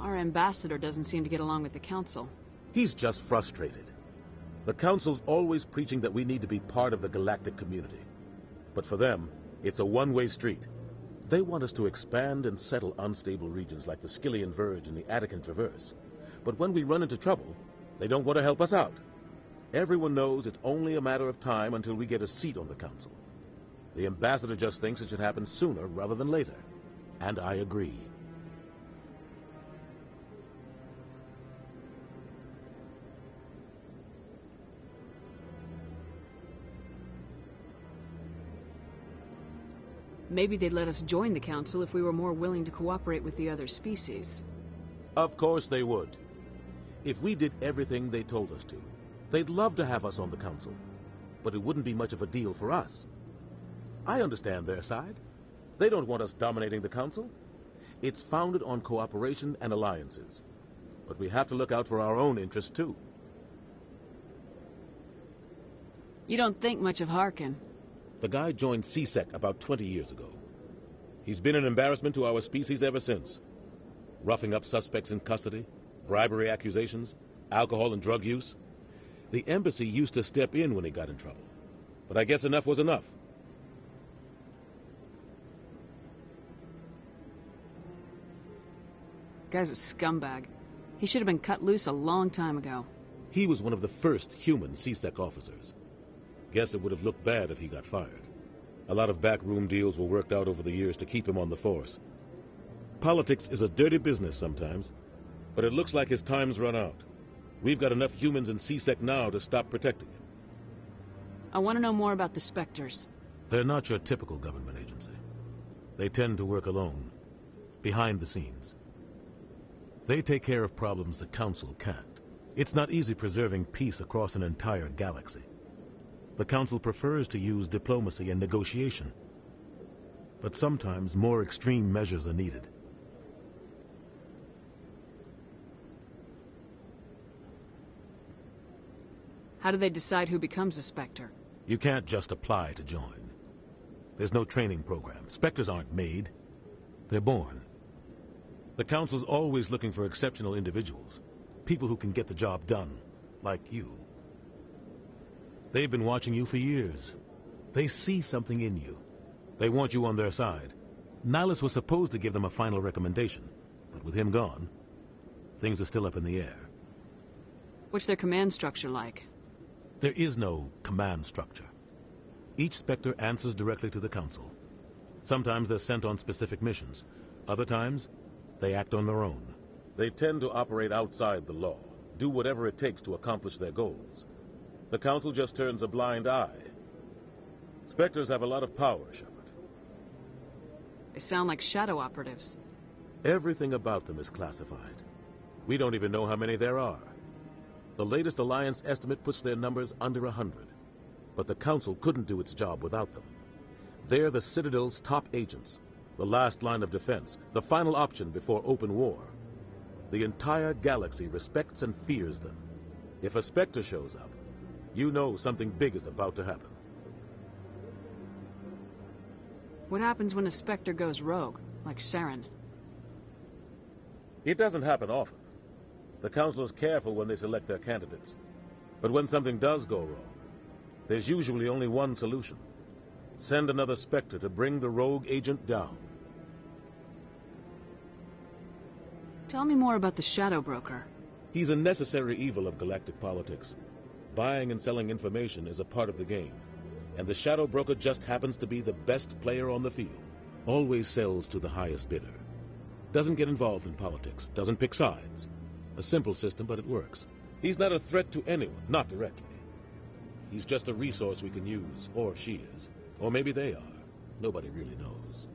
Our ambassador doesn't seem to get along with the Council. He's just frustrated. The Council's always preaching that we need to be part of the galactic community. But for them, it's a one-way street. They want us to expand and settle unstable regions like the Skillian Verge and the Attican Traverse. But when we run into trouble, they don't want to help us out. Everyone knows it's only a matter of time until we get a seat on the Council. The ambassador just thinks it should happen sooner rather than later. And I agree. Maybe they'd let us join the Council if we were more willing to cooperate with the other species. Of course they would. If we did everything they told us to, they'd love to have us on the Council. But it wouldn't be much of a deal for us. I understand their side. They don't want us dominating the Council. It's founded on cooperation and alliances. But we have to look out for our own interests, too. You don't think much of Harkin. The guy joined CSEC about 20 years ago. He's been an embarrassment to our species ever since. Roughing up suspects in custody, bribery accusations, alcohol and drug use. The embassy used to step in when he got in trouble. But I guess enough was enough. Guy's a scumbag. He should have been cut loose a long time ago. He was one of the first human CSEC officers. Guess it would have looked bad if he got fired. A lot of backroom deals were worked out over the years to keep him on the force. Politics is a dirty business sometimes, but it looks like his time's run out. We've got enough humans in CSEC now to stop protecting him. I want to know more about the Spectres. They're not your typical government agency. They tend to work alone, behind the scenes. They take care of problems the Council can't. It's not easy preserving peace across an entire galaxy. The Council prefers to use diplomacy and negotiation. But sometimes more extreme measures are needed. How do they decide who becomes a Spectre? You can't just apply to join. There's no training program. Spectres aren't made. They're born. The Council's always looking for exceptional individuals. People who can get the job done, like you. They've been watching you for years. They see something in you. They want you on their side. Nihilus was supposed to give them a final recommendation, but with him gone, things are still up in the air. What's their command structure like? There is no command structure. Each Spectre answers directly to the Council. Sometimes they're sent on specific missions. Other times, they act on their own. They tend to operate outside the law, do whatever it takes to accomplish their goals. The Council just turns a blind eye. Spectres have a lot of power, Shepard. They sound like shadow operatives. Everything about them is classified. We don't even know how many there are. The latest Alliance estimate puts their numbers under 100. But the Council couldn't do its job without them. They're the Citadel's top agents, the last line of defense, the final option before open war. The entire galaxy respects and fears them. If a Spectre shows up, you know something big is about to happen. What happens when a Spectre goes rogue, like Saren? It doesn't happen often. The Council is careful when they select their candidates. But when something does go wrong, there's usually only one solution. Send another Spectre to bring the rogue agent down. Tell me more about the Shadow Broker. He's a necessary evil of galactic politics. Buying and selling information is a part of the game, and the Shadow Broker just happens to be the best player on the field. Always sells to the highest bidder. Doesn't get involved in politics, doesn't pick sides. A simple system, but it works. He's not a threat to anyone, not directly. He's just a resource we can use, or she is. Or maybe they are. Nobody really knows.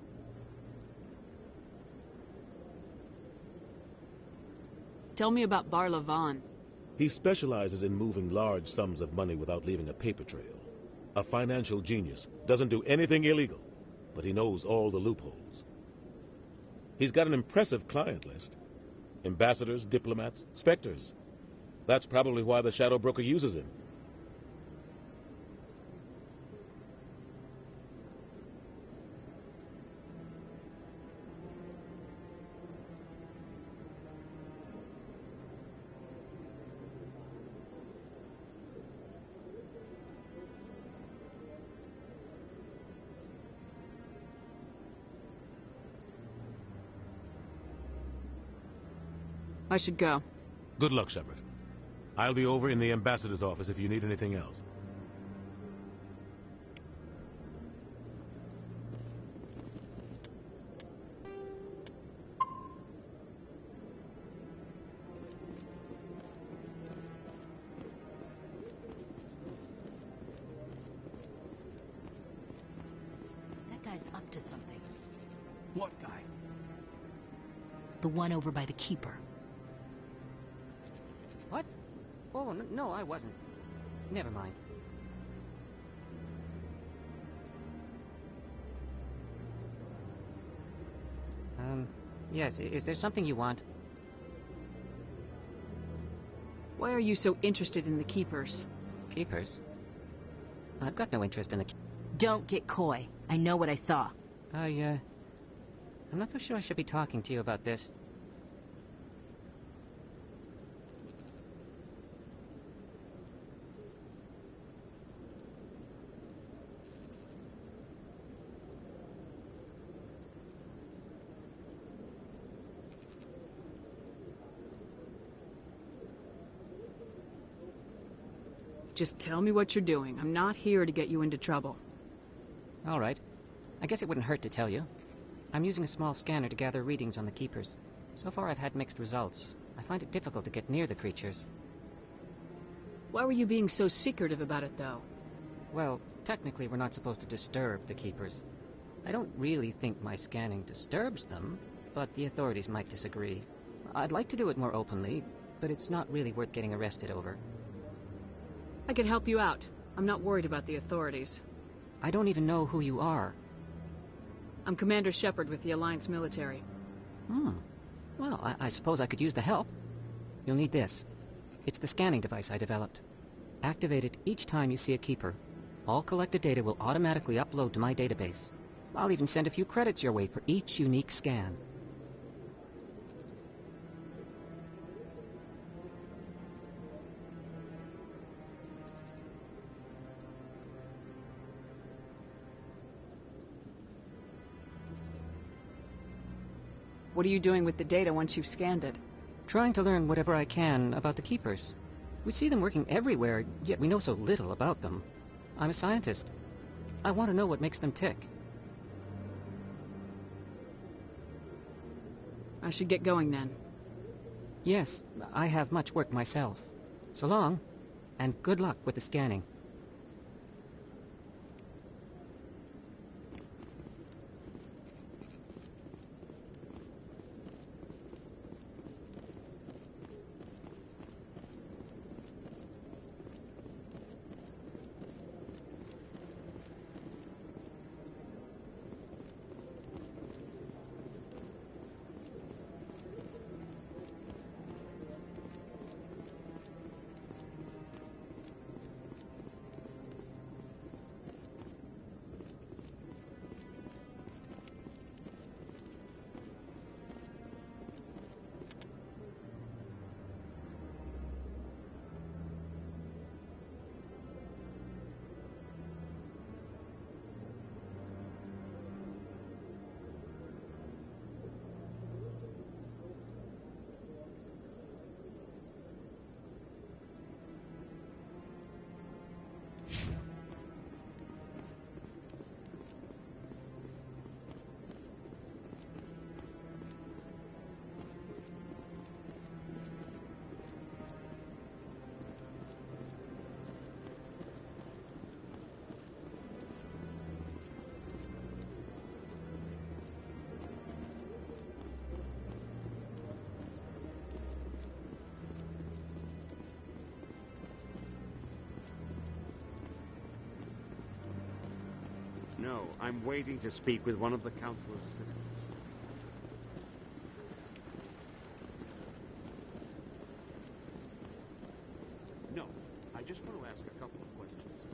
Tell me about Barla Vaughn. He specializes in moving large sums of money without leaving a paper trail. A financial genius. Doesn't do anything illegal, but he knows all the loopholes. He's got an impressive client list. Ambassadors, diplomats, Spectres. That's probably why the Shadow Broker uses him. I should go. Good luck, Shepard. I'll be over in the ambassador's office if you need anything else. That guy's up to something. What guy? The one over by the Keeper. What? Oh, no, I wasn't. Never mind. Yes, is there something you want? Why are you so interested in the Keepers? Keepers? I've got no interest in the... Don't get coy. I know what I saw. I'm not so sure I should be talking to you about this. Just tell me what you're doing. I'm not here to get you into trouble. All right. I guess it wouldn't hurt to tell you. I'm using a small scanner to gather readings on the Keepers. So far I've had mixed results. I find it difficult to get near the creatures. Why were you being so secretive about it, though? Well, technically we're not supposed to disturb the Keepers. I don't really think my scanning disturbs them, but the authorities might disagree. I'd like to do it more openly, but it's not really worth getting arrested over. I could help you out. I'm not worried about the authorities. I don't even know who you are. I'm Commander Shepard with the Alliance military. Well, I suppose I could use the help. You'll need this. It's the scanning device I developed. Activate it each time you see a Keeper. All collected data will automatically upload to my database. I'll even send a few credits your way for each unique scan. What are you doing with the data once you've scanned it? Trying to learn whatever I can about the Keepers. We see them working everywhere, yet we know so little about them. I'm a scientist. I want to know what makes them tick. I should get going then. Yes, I have much work myself. So long, and good luck with the scanning. No, I'm waiting to speak with one of the council's assistants. No, I just want to ask a couple of questions.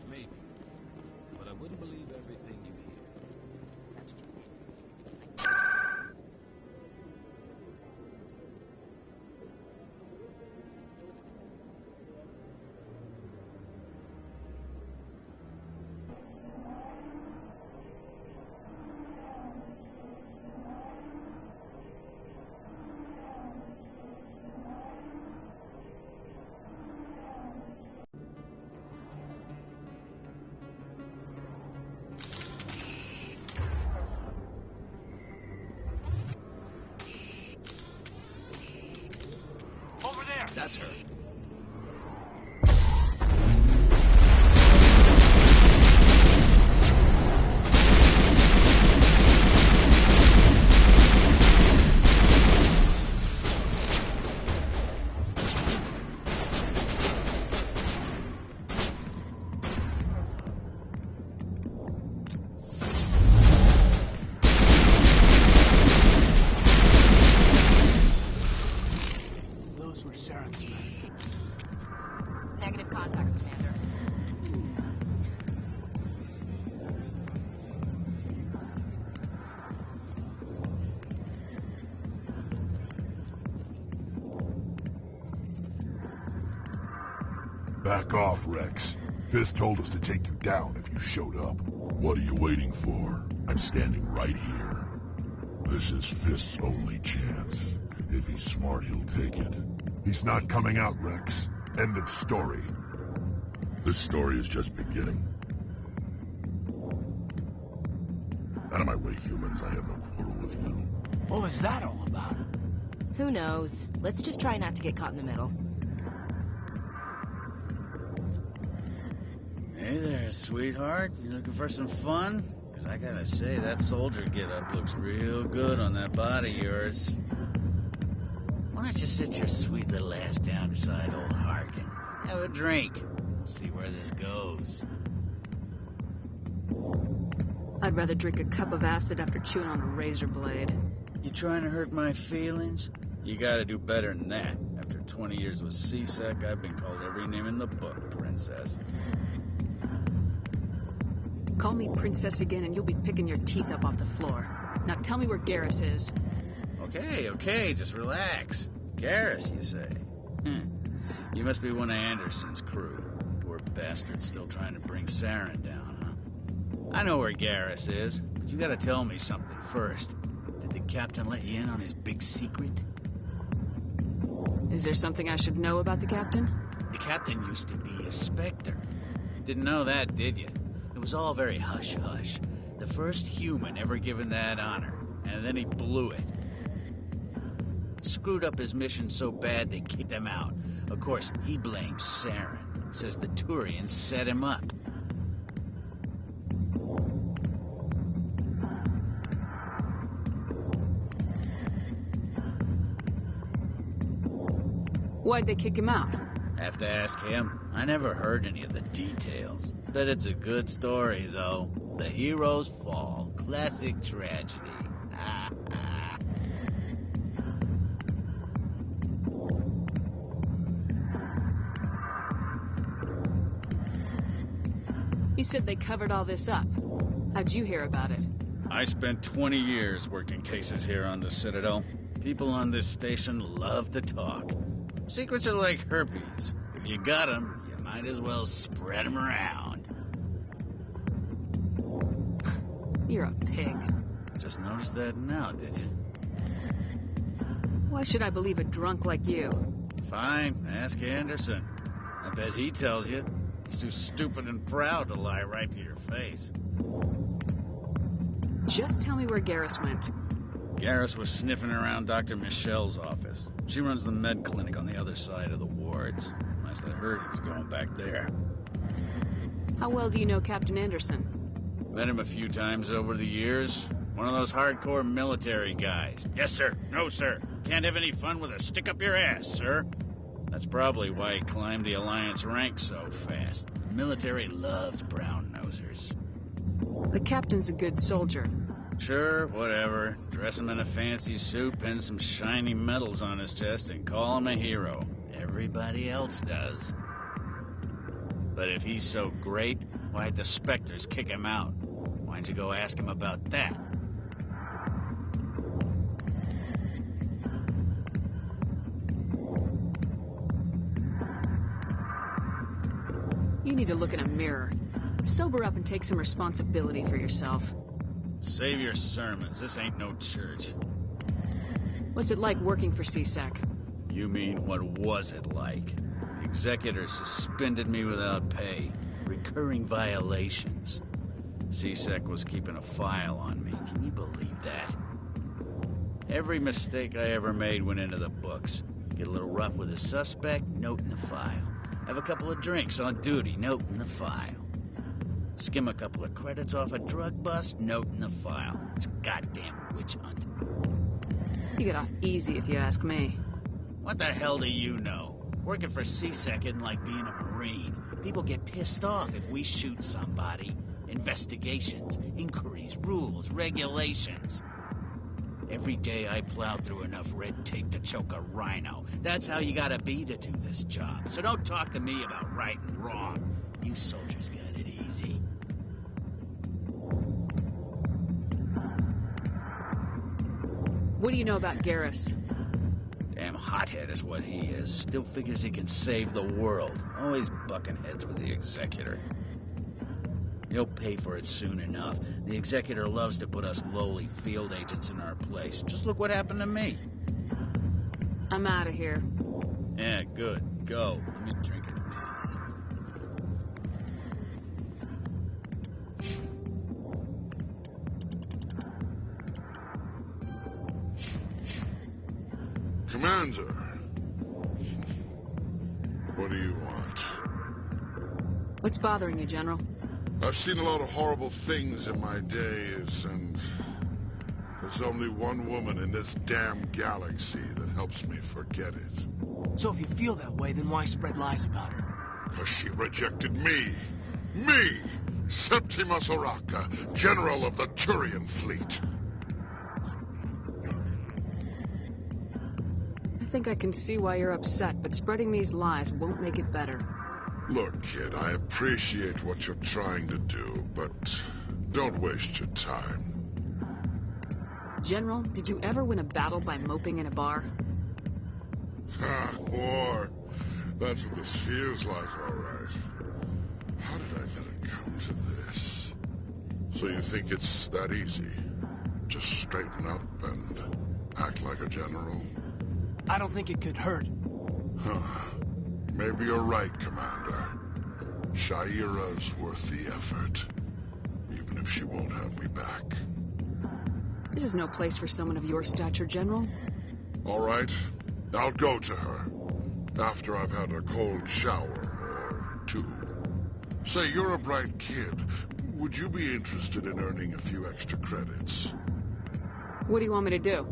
Maybe. But I wouldn't believe everything you hear. That's just it. Over there! That's her. Those were Saren's men. Negative contacts, Commander. Back off, Rex. Fisk told us to take you down if you showed up. What are you waiting for? I'm standing right here. This is Fisk's only chance. If he's smart, he'll take it. He's not coming out, Rex. End of story. This story is just beginning. Out of my way, humans. I have no quarrel with you. What was that all about? Who knows? Let's just try not to get caught in the middle. Hey there, sweetheart. You looking for some fun? 'Cause I gotta say, that soldier get-up looks real good on that body of yours. Why don't you sit your sweet little ass down beside old Harkin? Have a drink. See where this goes. I'd rather drink a cup of acid after chewing on a razor blade. You trying to hurt my feelings? You gotta do better than that. After 20 years with C-Sec, I've been called every name in the book, princess. Call me princess again and you'll be picking your teeth up off the floor. Now tell me where Garrus is. Okay, just relax. Garrus, you say? You must be one of Anderson's crew. Poor bastard still trying to bring Saren down, huh? I know where Garrus is, but you gotta tell me something first. Did the captain let you in on his big secret? Is there something I should know about the captain? The captain used to be a Spectre. Didn't know that, did you? It was all very hush-hush. The first human ever given that honor, and then he blew it. Screwed up his mission so bad they kicked him out. Of course, he blames Saren. Says the Turians set him up. Why'd they kick him out? Have to ask him. I never heard any of the details. Bet it's a good story, though. The hero's fall. Classic tragedy. You said they covered all this up. How'd you hear about it? I spent 20 years working cases here on the Citadel. People on this station love to talk. Secrets are like herpes. If you got them, you might as well spread them around. You're a pig. Just noticed that now, did you? Why should I believe a drunk like you? Fine, ask Anderson. I bet he tells you. He's too stupid and proud to lie right to your face. Just tell me where Garrus went. Garrus was sniffing around Dr. Michelle's office. She runs the med clinic on the other side of the wards. Must have heard he was going back there. How well do you know Captain Anderson? Met him a few times over the years. One of those hardcore military guys. Yes, sir. No, sir. Can't have any fun with a stick up your ass, sir. That's probably why he climbed the Alliance ranks so fast. The military loves brown-nosers. The captain's a good soldier. Sure, whatever. Dress him in a fancy suit, pin some shiny medals on his chest, and call him a hero. Everybody else does. But if he's so great, why'd the Spectres kick him out? Why'd you go ask him about that? You need to look in a mirror. Sober up and take some responsibility for yourself. Save your sermons. This ain't no church. What's it like working for CSEC? You mean, what was it like? The executor suspended me without pay. Recurring violations. CSEC was keeping a file on me. Can you believe that? Every mistake I ever made went into the books. Get a little rough with a suspect, note in the file. Have a couple of drinks on duty, note in the file. Skim a couple of credits off a drug bust, note in the file. It's a goddamn witch hunt. You get off easy if you ask me. What the hell do you know? Working for CSEC isn't like being a Marine. People get pissed off if we shoot somebody. Investigations, inquiries, rules, regulations. Every day I plow through enough red tape to choke a rhino. That's how you gotta be to do this job. So don't talk to me about right and wrong. You soldiers got it easy. What do you know about Garrus? Damn hothead is what he is. Still figures he can save the world. Always bucking heads with the executor. He'll pay for it soon enough. The executor loves to put us lowly field agents in our place. Just look what happened to me. I'm out of here. Yeah, good. Go. Let me drink in peace. Commander. What do you want? What's bothering you, General? I've seen a lot of horrible things in my days, and there's only one woman in this damn galaxy that helps me forget it. So if you feel that way, then why spread lies about her? Because she rejected me. Me! Septimus Oraka, General of the Turian Fleet. I think I can see why you're upset, but spreading these lies won't make it better. Look, kid, I appreciate what you're trying to do, but don't waste your time. General, did you ever win a battle by moping in a bar? Ha, war. That's what this feels like, all right. How did I let it come to this? So you think it's that easy? Just straighten up and act like a general? I don't think it could hurt. Huh. Maybe you're right, Commander. Shaira's worth the effort. Even if she won't have me back. This is no place for someone of your stature, General. All right. I'll go to her. After I've had a cold shower or two. Say, you're a bright kid. Would you be interested in earning a few extra credits? What do you want me to do?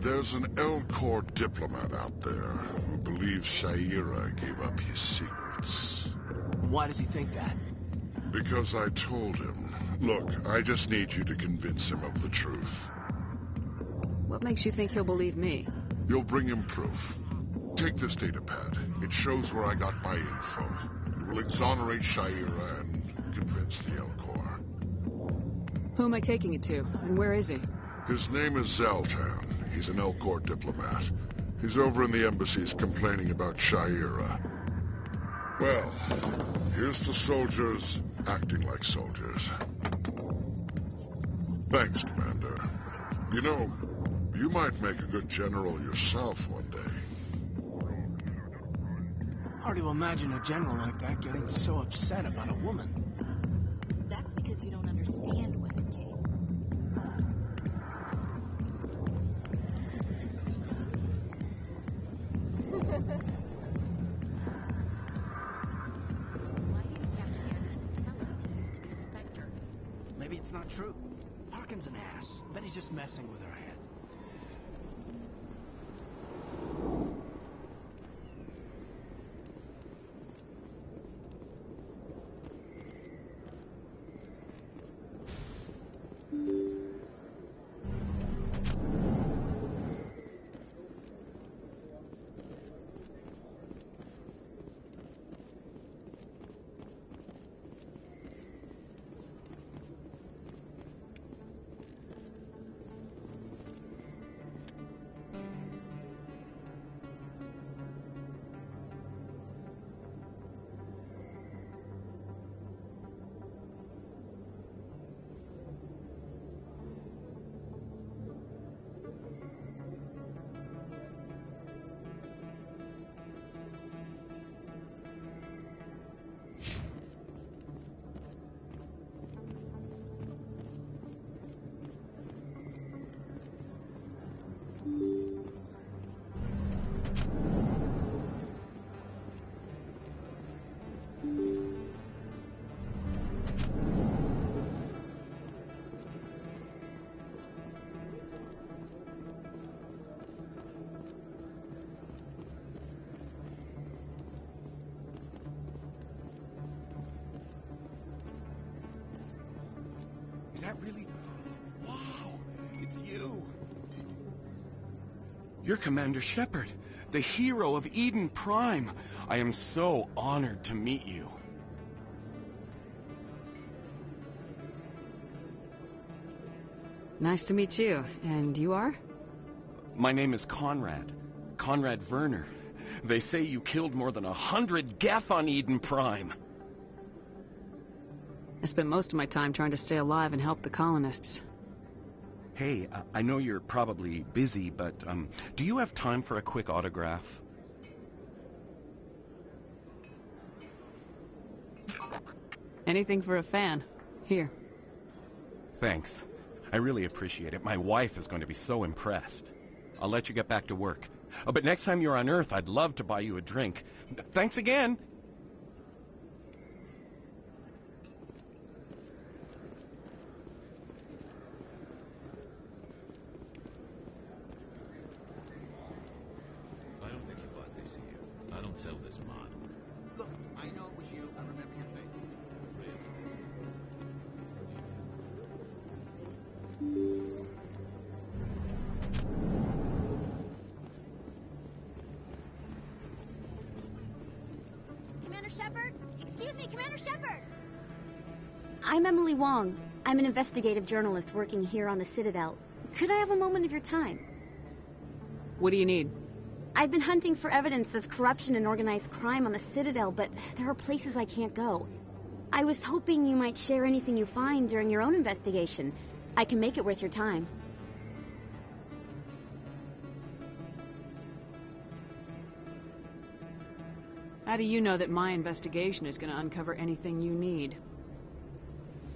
There's an L-Corps diplomat out there who believes Shaira gave up his secrets. Why does he think that? Because I told him. Look, I just need you to convince him of the truth. What makes you think he'll believe me? You'll bring him proof. Take this data pad. It shows where I got my info. It will exonerate Shaira and convince the L-Corps. Who am I taking it to, and where is he? His name is Zaltan. He's an L-Corps diplomat. He's over in the embassies complaining about Shaira. Well, here's to soldiers acting like soldiers. Thanks, Commander. You know, you might make a good general yourself one day. Hard to imagine a general like that getting so upset about a woman. That's because you don't understand women, Kate. That's not true. Harkin's an ass. I bet he's just messing with her head. Is that really... Wow, it's you. You're Commander Shepard, the hero of Eden Prime. I am so honored to meet you. Nice to meet you. And you are? My name is Conrad. Conrad Werner. They say you killed more than 100 Geth on Eden Prime. I spent most of my time trying to stay alive and help the colonists. Hey, I know you're probably busy, but do you have time for a quick autograph? Anything for a fan. Here. Thanks. I really appreciate it. My wife is going to be so impressed. I'll let you get back to work. Oh, but next time you're on Earth, I'd love to buy you a drink. Thanks again. I don't think you bought this here. I don't sell this mod. Look, I know it was you. I remember your face. Commander Shepard? Excuse me, Commander Shepard! I'm Emily Wong. I'm an investigative journalist working here on the Citadel. Could I have a moment of your time? What do you need? I've been hunting for evidence of corruption and organized crime on the Citadel, but there are places I can't go. I was hoping you might share anything you find during your own investigation. I can make it worth your time. How do you know that my investigation is going to uncover anything you need?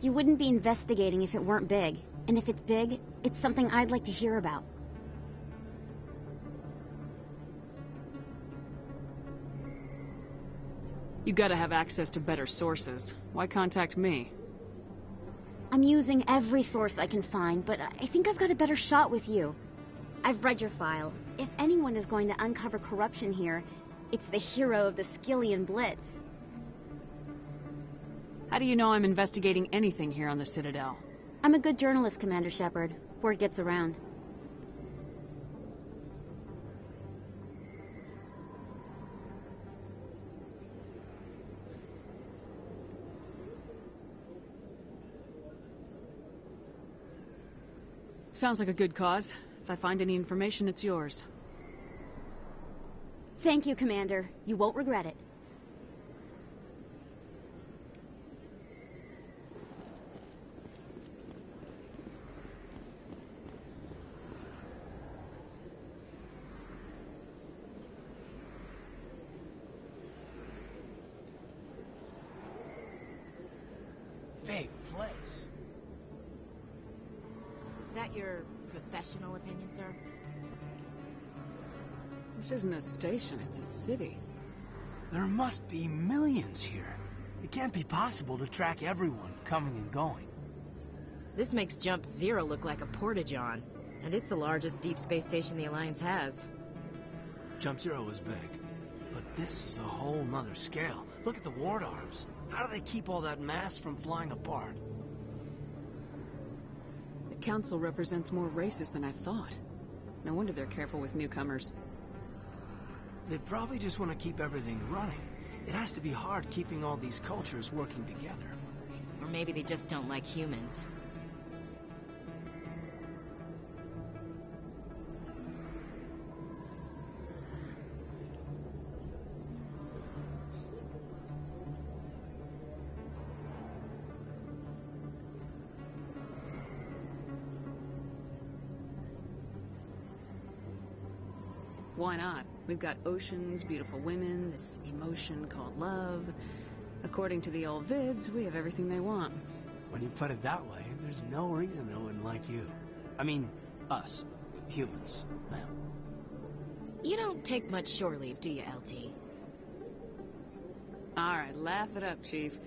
You wouldn't be investigating if it weren't big. And if it's big, it's something I'd like to hear about. You gotta have access to better sources. Why contact me? I'm using every source I can find, but I think I've got a better shot with you. I've read your file. If anyone is going to uncover corruption here, it's the hero of the Skillian Blitz. How do you know I'm investigating anything here on the Citadel? I'm a good journalist, Commander Shepard. Word gets around. Sounds like a good cause. If I find any information, it's yours. Thank you, Commander. You won't regret it. Big place. That your professional opinion, sir? This isn't a station, it's a city. There must be millions here. It can't be possible to track everyone coming and going. This makes Jump Zero look like a porta-john, and it's the largest deep space station the Alliance has. Jump Zero was big, but this is a whole nother scale. Look at the ward arms. How do they keep all that mass from flying apart? The Council represents more races than I thought. No wonder they're careful with newcomers. They probably just want to keep everything running. It has to be hard keeping all these cultures working together. Or maybe they just don't like humans. Why not? We've got oceans, beautiful women, this emotion called love. According to the old vids, we have everything they want. When you put it that way, there's no reason they wouldn't like you. I mean, us. Humans. Well. You don't take much shore leave, do you, LT? Alright, laugh it up, Chief.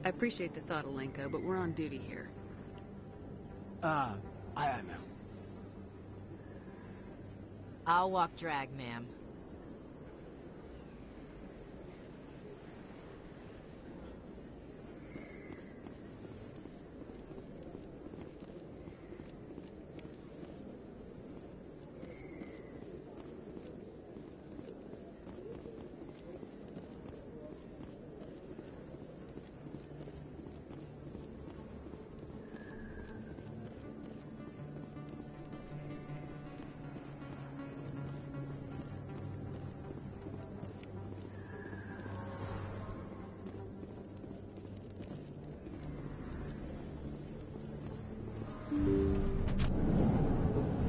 I appreciate the thought, Alenka, but we're on duty here. Aye, ma'am. I'll walk drag, ma'am.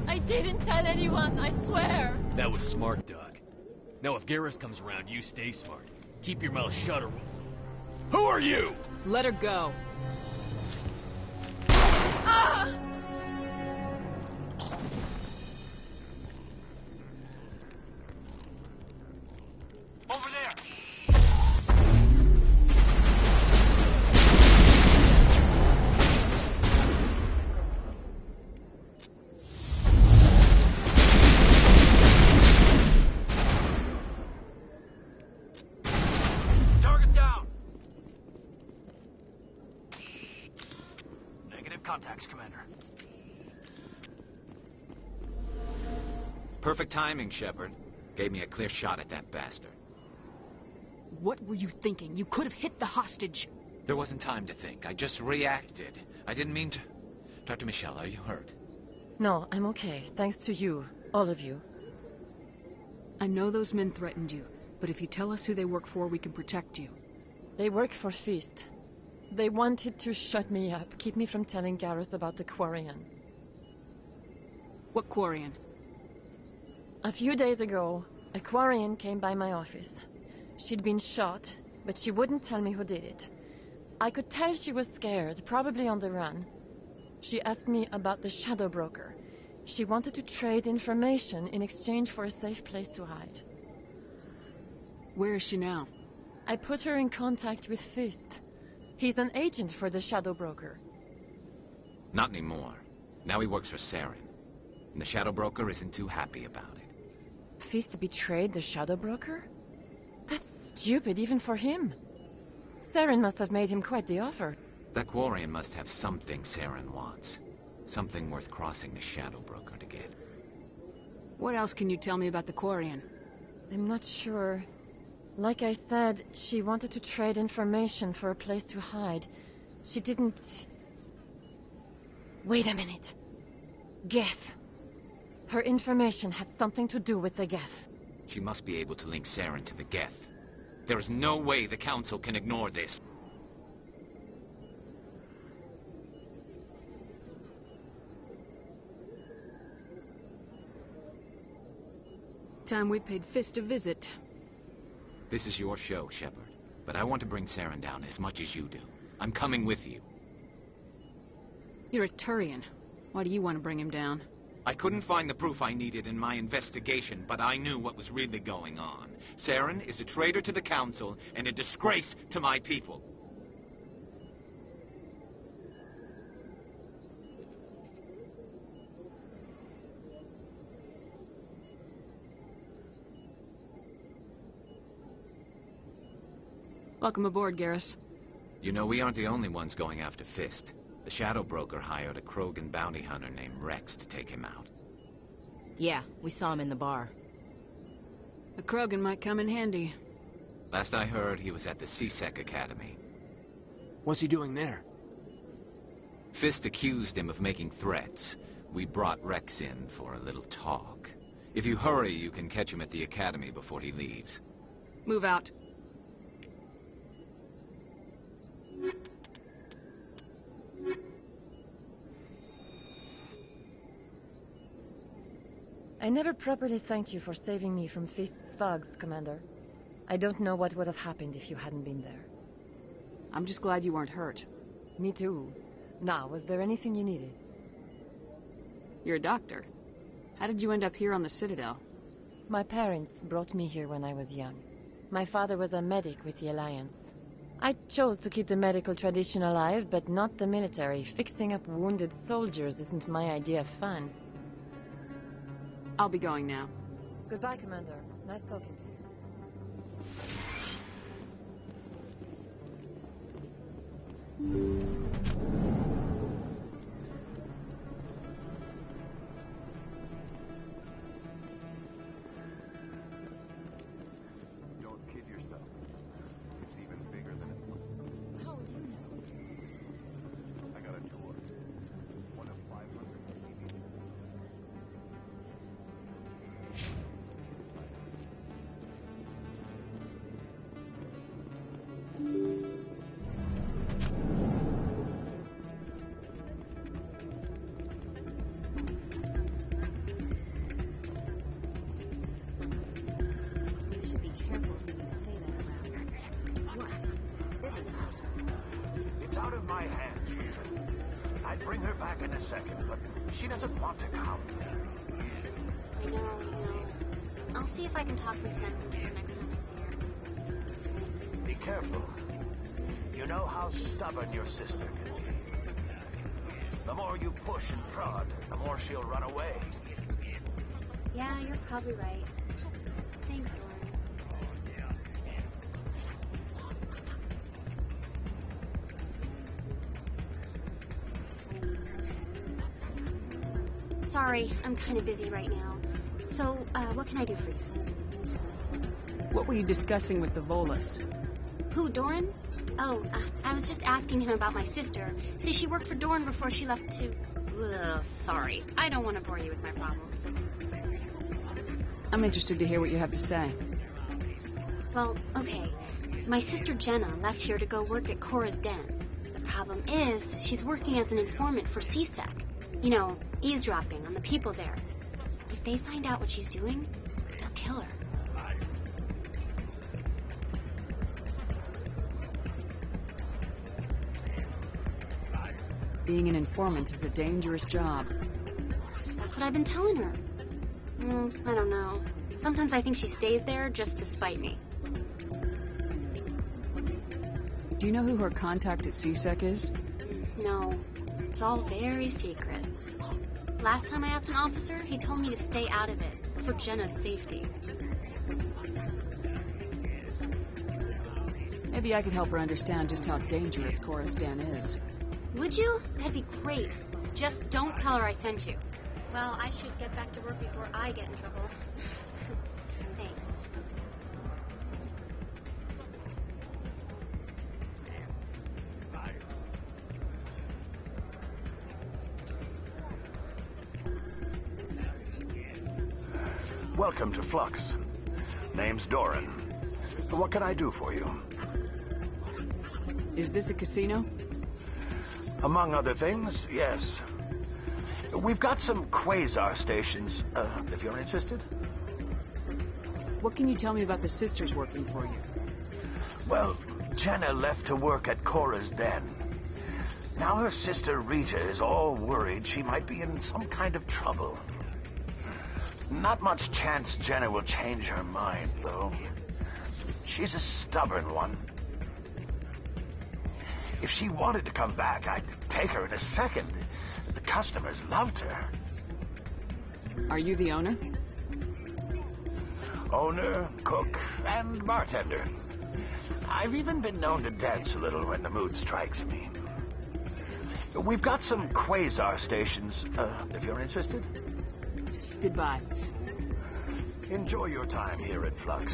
I didn't tell anyone, I swear. That was smart, Doc. Now if Garrus comes around, you stay smart. Keep your mouth shut or... Who are you? Let her go. Ah! Over there! Target down! Negative contacts, Commander. Perfect timing, Shepard. Gave me a clear shot at that bastard. What were you thinking? You could have hit the hostage. There wasn't time to think. I just reacted. I didn't mean to... Dr. Michelle, are you hurt? No, I'm okay. Thanks to you. All of you. I know those men threatened you, but if you tell us who they work for, we can protect you. They work for Feast. They wanted to shut me up, keep me from telling Garrus about the Quarian. What Quarian? A few days ago, a Quarian came by my office. She'd been shot, but she wouldn't tell me who did it. I could tell she was scared, probably on the run. She asked me about the Shadow Broker. She wanted to trade information in exchange for a safe place to hide. Where is she now? I put her in contact with Fist. He's an agent for the Shadow Broker. Not anymore. Now he works for Saren. And the Shadow Broker isn't too happy about it. Fist betrayed the Shadow Broker? That's stupid, even for him. Saren must have made him quite the offer. That Quarian must have something Saren wants. Something worth crossing the Shadow Broker to get. What else can you tell me about the Quarian? I'm not sure. Like I said, she wanted to trade information for a place to hide. She didn't... Wait a minute. Geth. Her information had something to do with the Geth. She must be able to link Saren to the Geth. There is no way the Council can ignore this. Time we paid Fist a visit. This is your show, Shepard. But I want to bring Saren down as much as you do. I'm coming with you. You're a Turian. Why do you want to bring him down? I couldn't find the proof I needed in my investigation, but I knew what was really going on. Saren is a traitor to the Council and a disgrace to my people. Welcome aboard, Garrus. You know, we aren't the only ones going after Fist. The Shadow Broker hired a Krogan bounty hunter named Rex to take him out. Yeah, we saw him in the bar. A Krogan might come in handy. Last I heard, he was at the C-Sec Academy. What's he doing there? Fist accused him of making threats. We brought Rex in for a little talk. If you hurry, you can catch him at the Academy before he leaves. Move out. I never properly thanked you for saving me from Fist's thugs, Commander. I don't know what would have happened if you hadn't been there. I'm just glad you weren't hurt. Me too. Now, was there anything you needed? You're a doctor. How did you end up here on the Citadel? My parents brought me here when I was young. My father was a medic with the Alliance. I chose to keep the medical tradition alive, but not the military. Fixing up wounded soldiers isn't my idea of fun. I'll be going now. Goodbye, Commander. Nice talking to you. Don't kid yourself. It's even bigger than it looks. How do you know? I got a tour. One of 500. You should be careful when you say that around. What? It's out of my hands, Rita. I'd bring her back in a second, but she doesn't want to come. I know. I'll see if I can talk some sense into her next time I see her. Be careful. You know how stubborn your sister can be. The more you push and prod, the more she'll run away. Yeah, you're probably right. Thanks, Doran. Sorry, I'm kind of busy right now. So, what can I do for you? What were you discussing with the Volus? Who, Doran? Oh, I was just asking him about my sister. See, she worked for Doran before she left to... Ugh, sorry. I don't want to bore you with my problems. I'm interested to hear what you have to say. Well, okay. My sister Jenna left here to go work at Cora's Den. The problem is, she's working as an informant for C-Sec. You know, eavesdropping on the people there. If they find out what she's doing, they'll kill her. Being an informant is a dangerous job. That's what I've been telling her. I don't know. Sometimes I think she stays there just to spite me. Do you know who her contact at C-Sec is? No. It's all very secret. Last time I asked an officer, he told me to stay out of it, for Jenna's safety. Maybe I could help her understand just how dangerous Cora's Den is. Would you? That'd be great. Just don't tell her I sent you. Well, I should get back to work before I get in trouble. Thanks. Welcome to Flux. Name's Doran. What can I do for you? Is this a casino? Among other things, yes. We've got some quasar stations, if you're interested. What can you tell me about the sisters working for you? Well, Jenna left to work at Cora's Den. Now her sister Rita is all worried she might be in some kind of trouble. Not much chance Jenna will change her mind, though. She's a stubborn one. If she wanted to come back, I'd take her in a second. The customers loved her. Are you the owner? Owner, cook, and bartender. I've even been known to dance a little when the mood strikes me. We've got some quasar stations, if you're interested. Goodbye. Enjoy your time here at Flux.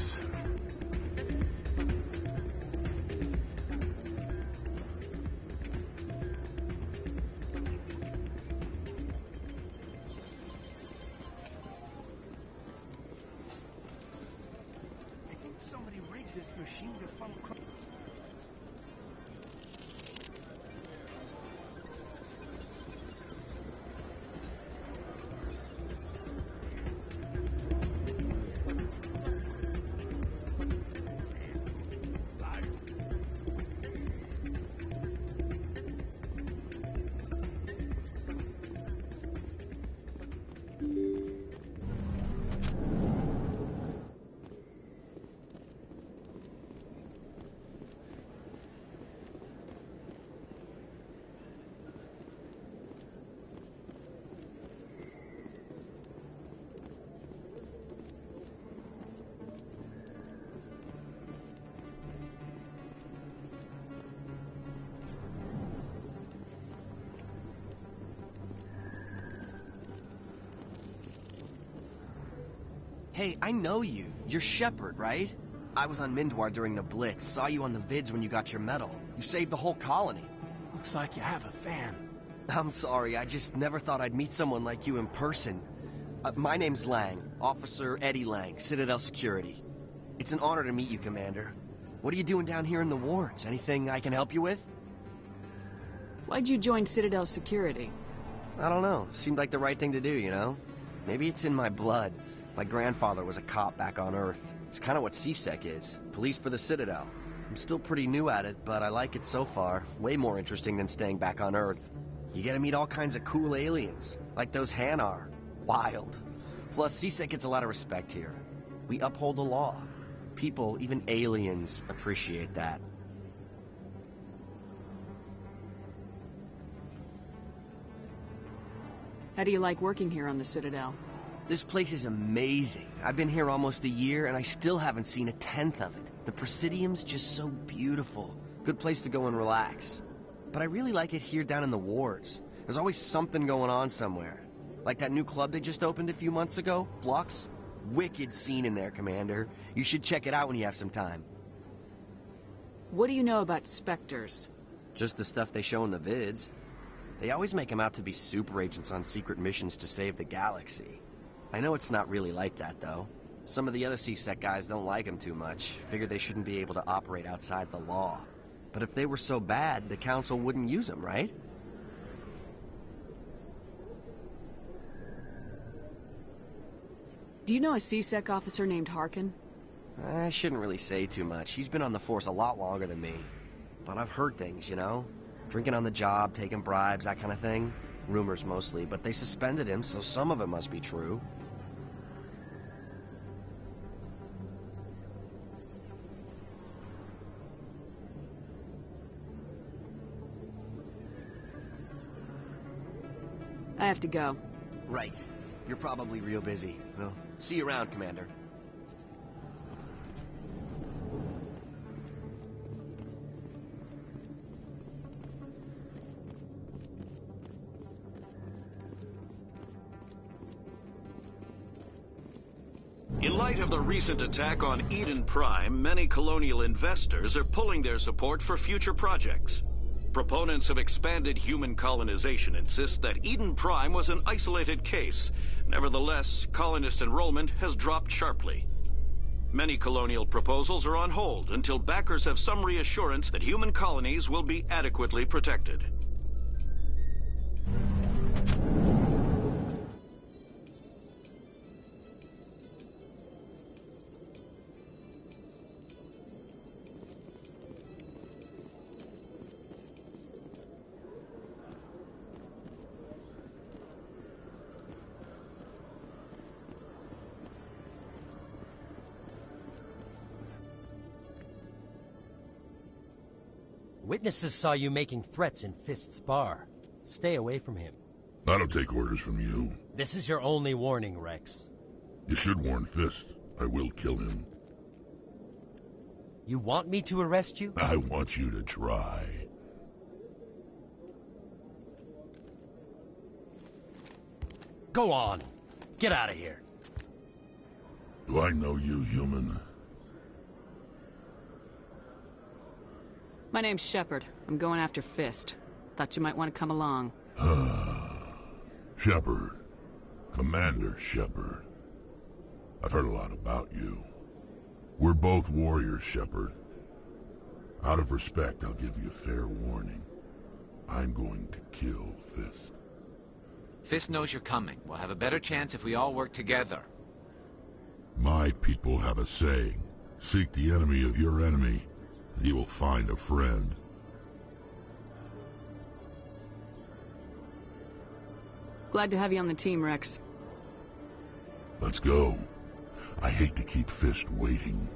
I think somebody rigged this machine to funnel. Hey, I know you. You're Shepard, right? I was on Mindwar during the Blitz. Saw you on the vids when you got your medal. You saved the whole colony. Looks like you have a fan. I'm sorry, I just never thought I'd meet someone like you in person. My name's Lang, Officer Eddie Lang, Citadel Security. It's an honor to meet you, Commander. What are you doing down here in the wards? Anything I can help you with? Why'd you join Citadel Security? I don't know. Seemed like the right thing to do, you know? Maybe it's in my blood. My grandfather was a cop back on Earth. It's kind of what CSEC is. Police for the Citadel. I'm still pretty new at it, but I like it so far. Way more interesting than staying back on Earth. You get to meet all kinds of cool aliens, like those Hanar. Wild. Plus, CSEC gets a lot of respect here. We uphold the law. People, even aliens, appreciate that. How do you like working here on the Citadel? This place is amazing. I've been here almost a year, and I still haven't seen a tenth of it. The Presidium's just so beautiful. Good place to go and relax. But I really like it here down in the wards. There's always something going on somewhere. Like that new club they just opened a few months ago, Flux. Wicked scene in there, Commander. You should check it out when you have some time. What do you know about Spectres? Just the stuff they show in the vids. They always make them out to be super agents on secret missions to save the galaxy. I know it's not really like that, though. Some of the other CSEC guys don't like them too much. Figure they shouldn't be able to operate outside the law. But if they were so bad, the Council wouldn't use them, right? Do you know a CSEC officer named Harkin? I shouldn't really say too much. He's been on the force a lot longer than me. But I've heard things, you know? Drinking on the job, taking bribes, that kind of thing. Rumors mostly, but they suspended him, so some of it must be true. I have to go. Right. You're probably real busy. Well, see you around, Commander. In light of the recent attack on Eden Prime, many colonial investors are pulling their support for future projects. Proponents of expanded human colonization insist that Eden Prime was an isolated case. Nevertheless, colonist enrollment has dropped sharply. Many colonial proposals are on hold until backers have some reassurance that human colonies will be adequately protected. Witnesses saw you making threats in Fist's bar. Stay away from him. I don't take orders from you. This is your only warning, Rex. You should warn Fist. I will kill him. You want me to arrest you? I want you to try. Go on. Get out of here. Do I know you, human? My name's Shepard. I'm going after Fist. Thought you might want to come along. Shepard. Commander Shepard. I've heard a lot about you. We're both warriors, Shepard. Out of respect, I'll give you fair warning. I'm going to kill Fist. Fist knows you're coming. We'll have a better chance if we all work together. My people have a saying. Seek the enemy of your enemy, and you will find a friend. Glad to have you on the team, Rex. Let's go. I hate to keep Fist waiting.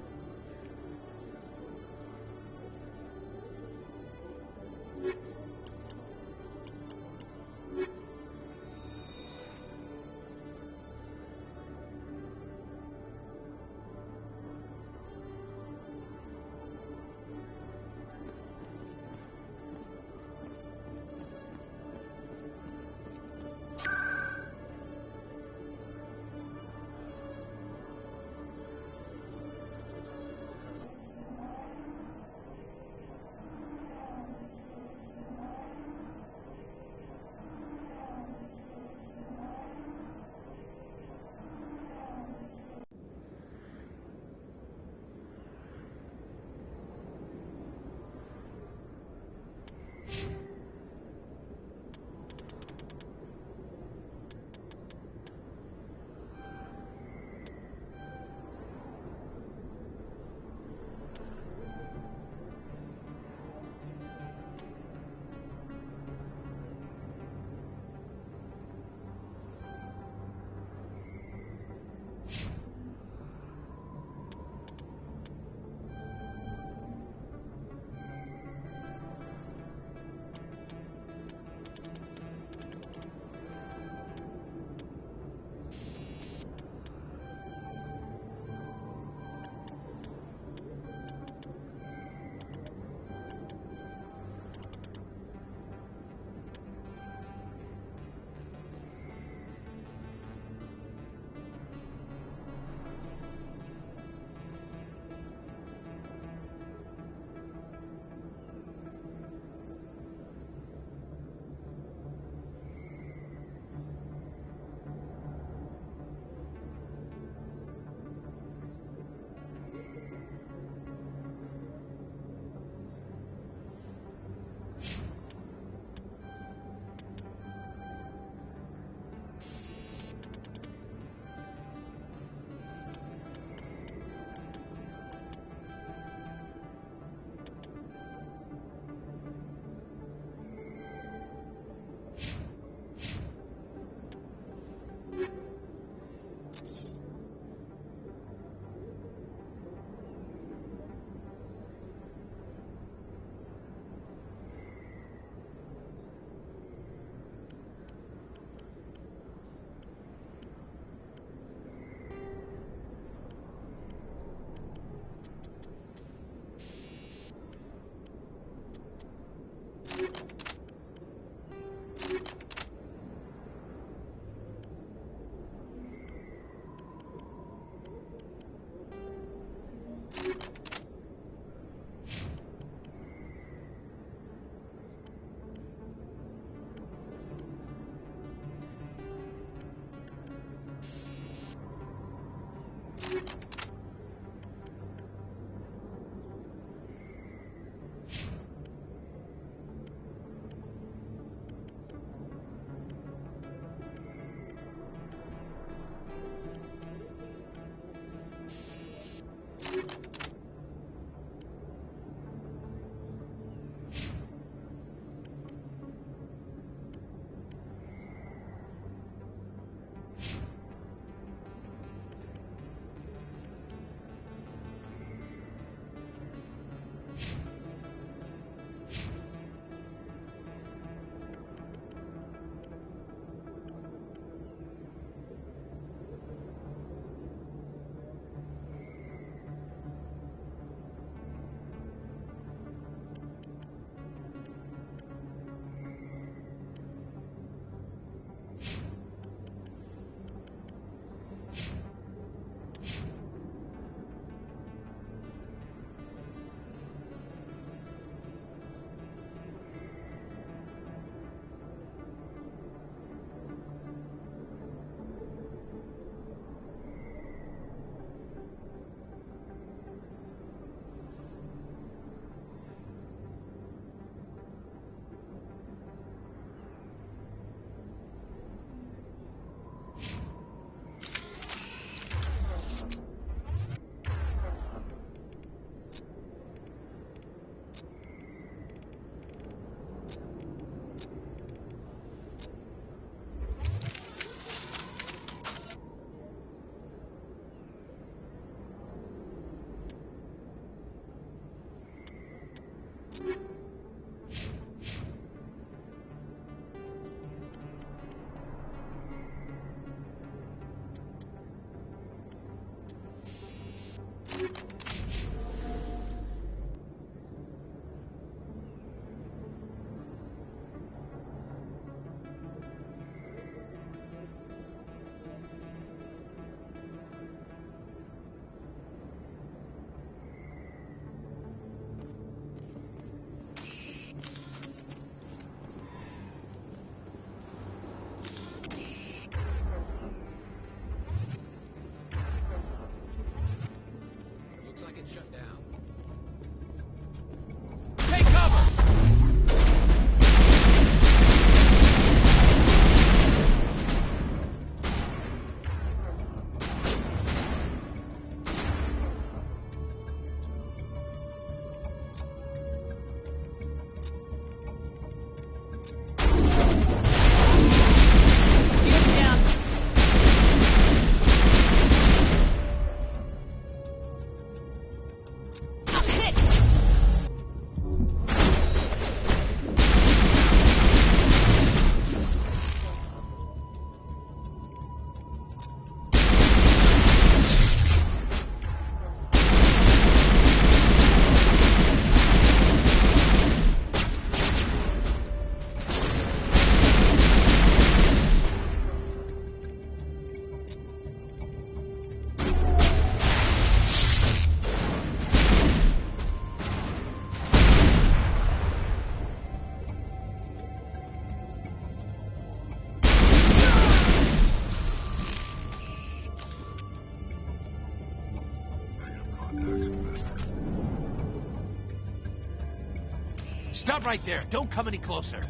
out right there. Don't come any closer.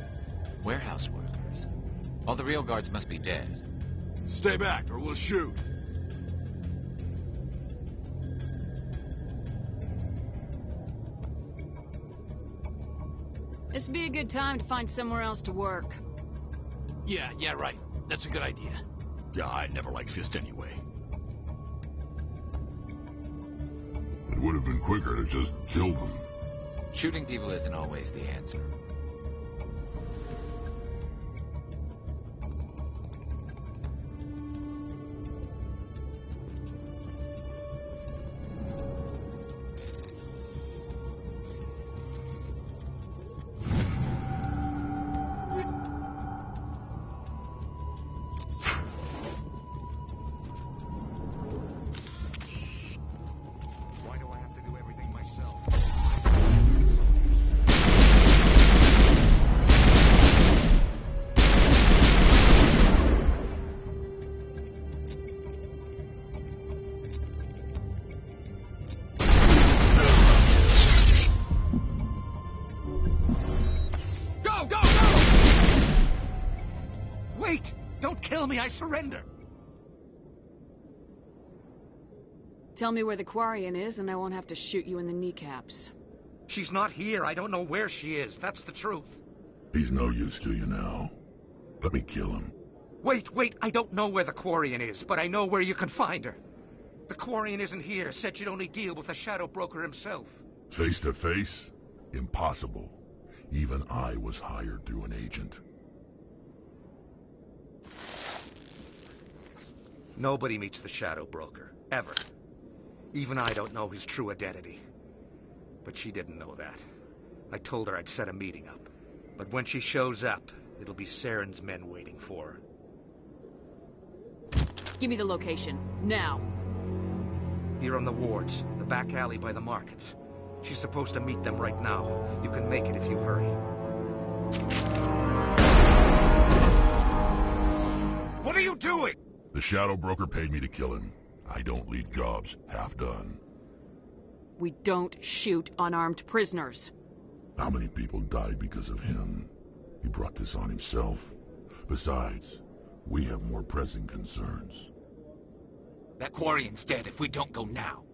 Warehouse workers. All the real guards must be dead. Stay back or we'll shoot. This would be a good time to find somewhere else to work. Yeah, right. That's a good idea. Yeah, I never liked Fist anyway. It would have been quicker to just kill them. Shooting people isn't always the answer. I surrender. Tell me where the Quarian is, and I won't have to shoot you in the kneecaps. She's not here. I don't know where she is. That's the truth. He's no use to you now. Let me kill him. Wait. I don't know where the Quarian is, but I know where you can find her. The Quarian isn't here. Said she'd only deal with the Shadow Broker himself. Face to face? Impossible. Even I was hired through an agent. Nobody meets the Shadow Broker, ever. Even I don't know his true identity. But she didn't know that. I told her I'd set a meeting up. But when she shows up, it'll be Saren's men waiting for her. Give me the location, now. Here on the wards, the back alley by the markets. She's supposed to meet them right now. You can make it if you hurry. What are you doing? The Shadow Broker paid me to kill him. I don't leave jobs half done. We don't shoot unarmed prisoners. How many people died because of him? He brought this on himself. Besides, we have more pressing concerns. That Quarian's dead if we don't go now.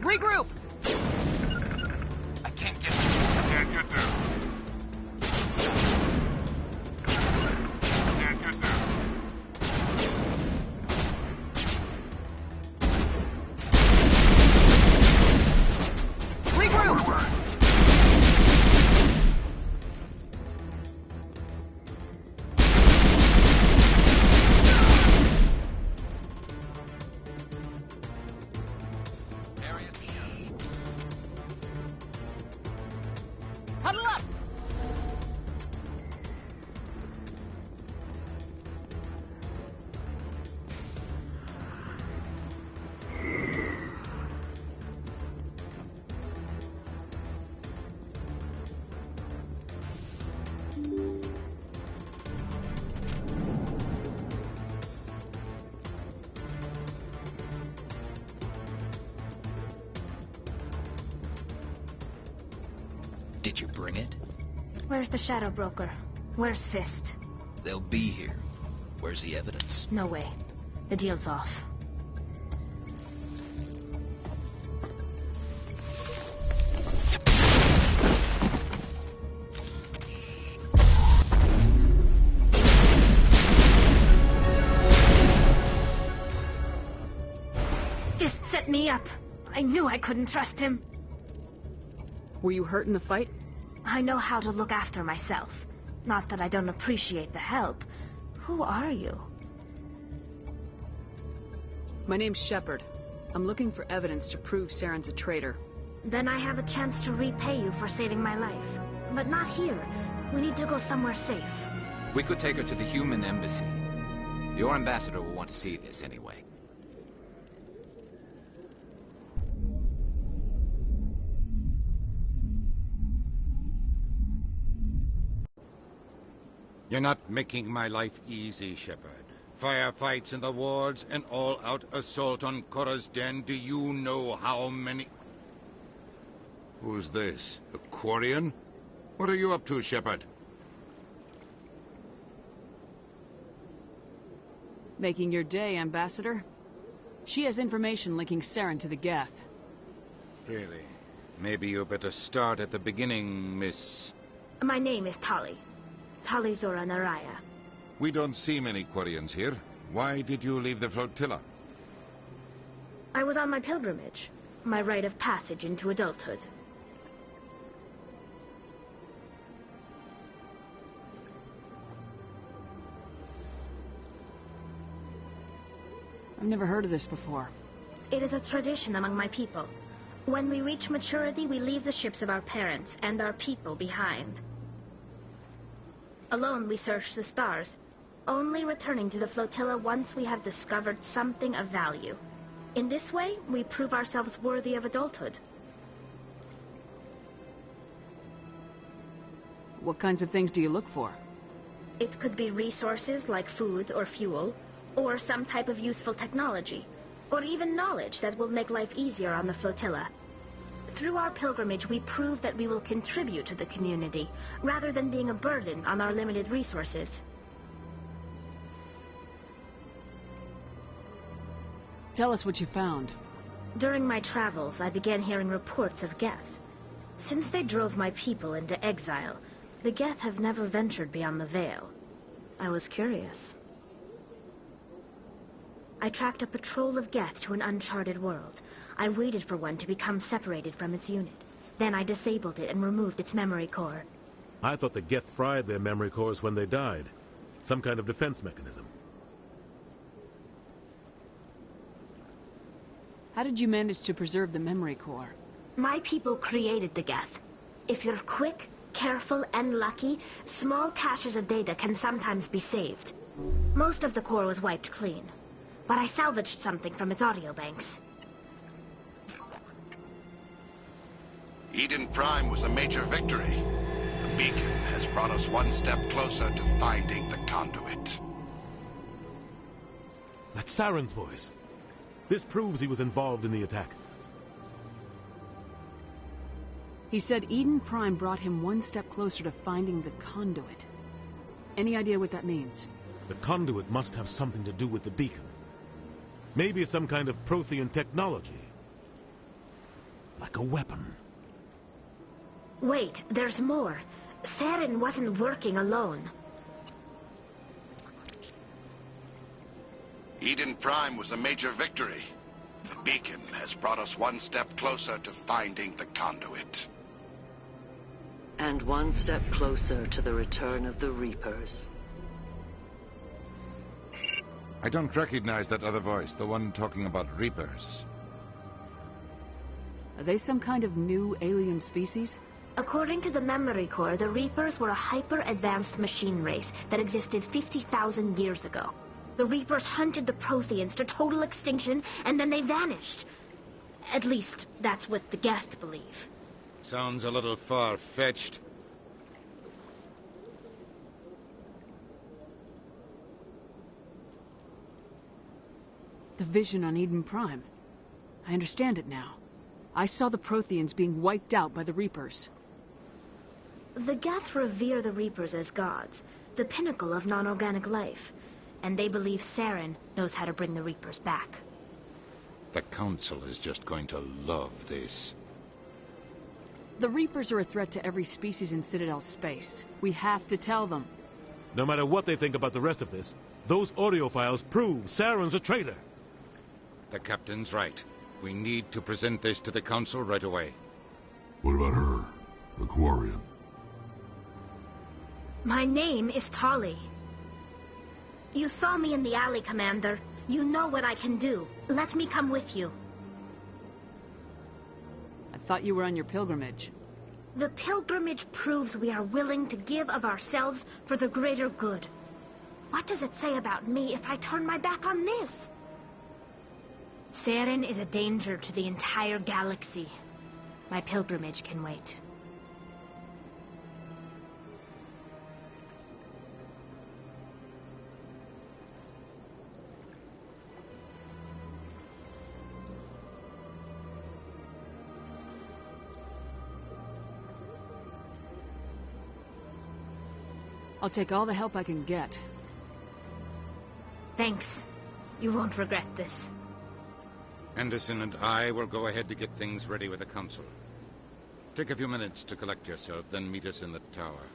Regroup! I can't get there. Can't get there. Can't get there. Regroup! Huddle up! Did you bring it? Where's the Shadow Broker? Where's Fist? They'll be here. Where's the evidence? No way. The deal's off. Fist, I knew I couldn't trust him. Were you hurt in the fight? I know how to look after myself. Not that I don't appreciate the help. Who are you? My name's Shepard. I'm looking for evidence to prove Saren's a traitor. Then I have a chance to repay you for saving my life. But not here. We need to go somewhere safe. We could take her to the human embassy. Your ambassador will want to see this anyway. You're not making my life easy, Shepard. Firefights in the wards, an all-out assault on Korra's den. Do you know how many... Who's this? The Quarian? What are you up to, Shepard? Making your day, Ambassador. She has information linking Saren to the Geth. Really? Maybe you better start at the beginning, Miss... My name is Tali. Tali Zora Naraya. We don't see many Quarians here. Why did you leave the flotilla? I was on my pilgrimage. My rite of passage into adulthood. I've never heard of this before. It is a tradition among my people. When we reach maturity, we leave the ships of our parents and our people behind. Alone, we search the stars, only returning to the flotilla once we have discovered something of value. In this way, we prove ourselves worthy of adulthood. What kinds of things do you look for? It could be resources like food or fuel, or some type of useful technology, or even knowledge that will make life easier on the flotilla. Through our pilgrimage, we prove that we will contribute to the community, rather than being a burden on our limited resources. Tell us what you found. During my travels, I began hearing reports of Geth. Since they drove my people into exile, the Geth have never ventured beyond the Veil. I was curious. I tracked a patrol of Geth to an uncharted world. I waited for one to become separated from its unit. Then I disabled it and removed its memory core. I thought the Geth fried their memory cores when they died. Some kind of defense mechanism. How did you manage to preserve the memory core? My people created the Geth. If you're quick, careful, and lucky, small caches of data can sometimes be saved. Most of the core was wiped clean, but I salvaged something from its audio banks. Eden Prime was a major victory. The beacon has brought us one step closer to finding the conduit. That's Saren's voice. This proves he was involved in the attack. He said Eden Prime brought him one step closer to finding the conduit. Any idea what that means? The conduit must have something to do with the beacon. Maybe it's some kind of Prothean technology. Like a weapon. Wait, there's more. Saren wasn't working alone. Eden Prime was a major victory. The beacon has brought us one step closer to finding the conduit. And one step closer to the return of the Reapers. I don't recognize that other voice, the one talking about Reapers. Are they some kind of new alien species? According to the memory core, the Reapers were a hyper-advanced machine race that existed 50,000 years ago. The Reapers hunted the Protheans to total extinction, and then they vanished. At least, that's what the Geth believe. Sounds a little far-fetched. The vision on Eden Prime. I understand it now. I saw the Protheans being wiped out by the Reapers. The Geth revere the Reapers as gods, the pinnacle of non-organic life. And they believe Saren knows how to bring the Reapers back. The Council is just going to love this. The Reapers are a threat to every species in Citadel space. We have to tell them. No matter what they think about the rest of this, those audio files prove Saren's a traitor. The captain's right. We need to present this to the Council right away. What about her? The Quarian? My name is Tali. You saw me in the alley, Commander. You know what I can do. Let me come with you. I thought you were on your pilgrimage. The pilgrimage proves we are willing to give of ourselves for the greater good. What does it say about me if I turn my back on this? Saren is a danger to the entire galaxy. My pilgrimage can wait. I'll take all the help I can get. Thanks. You won't regret this. Anderson and I will go ahead to get things ready with the Council. Take a few minutes to collect yourself, then meet us in the tower.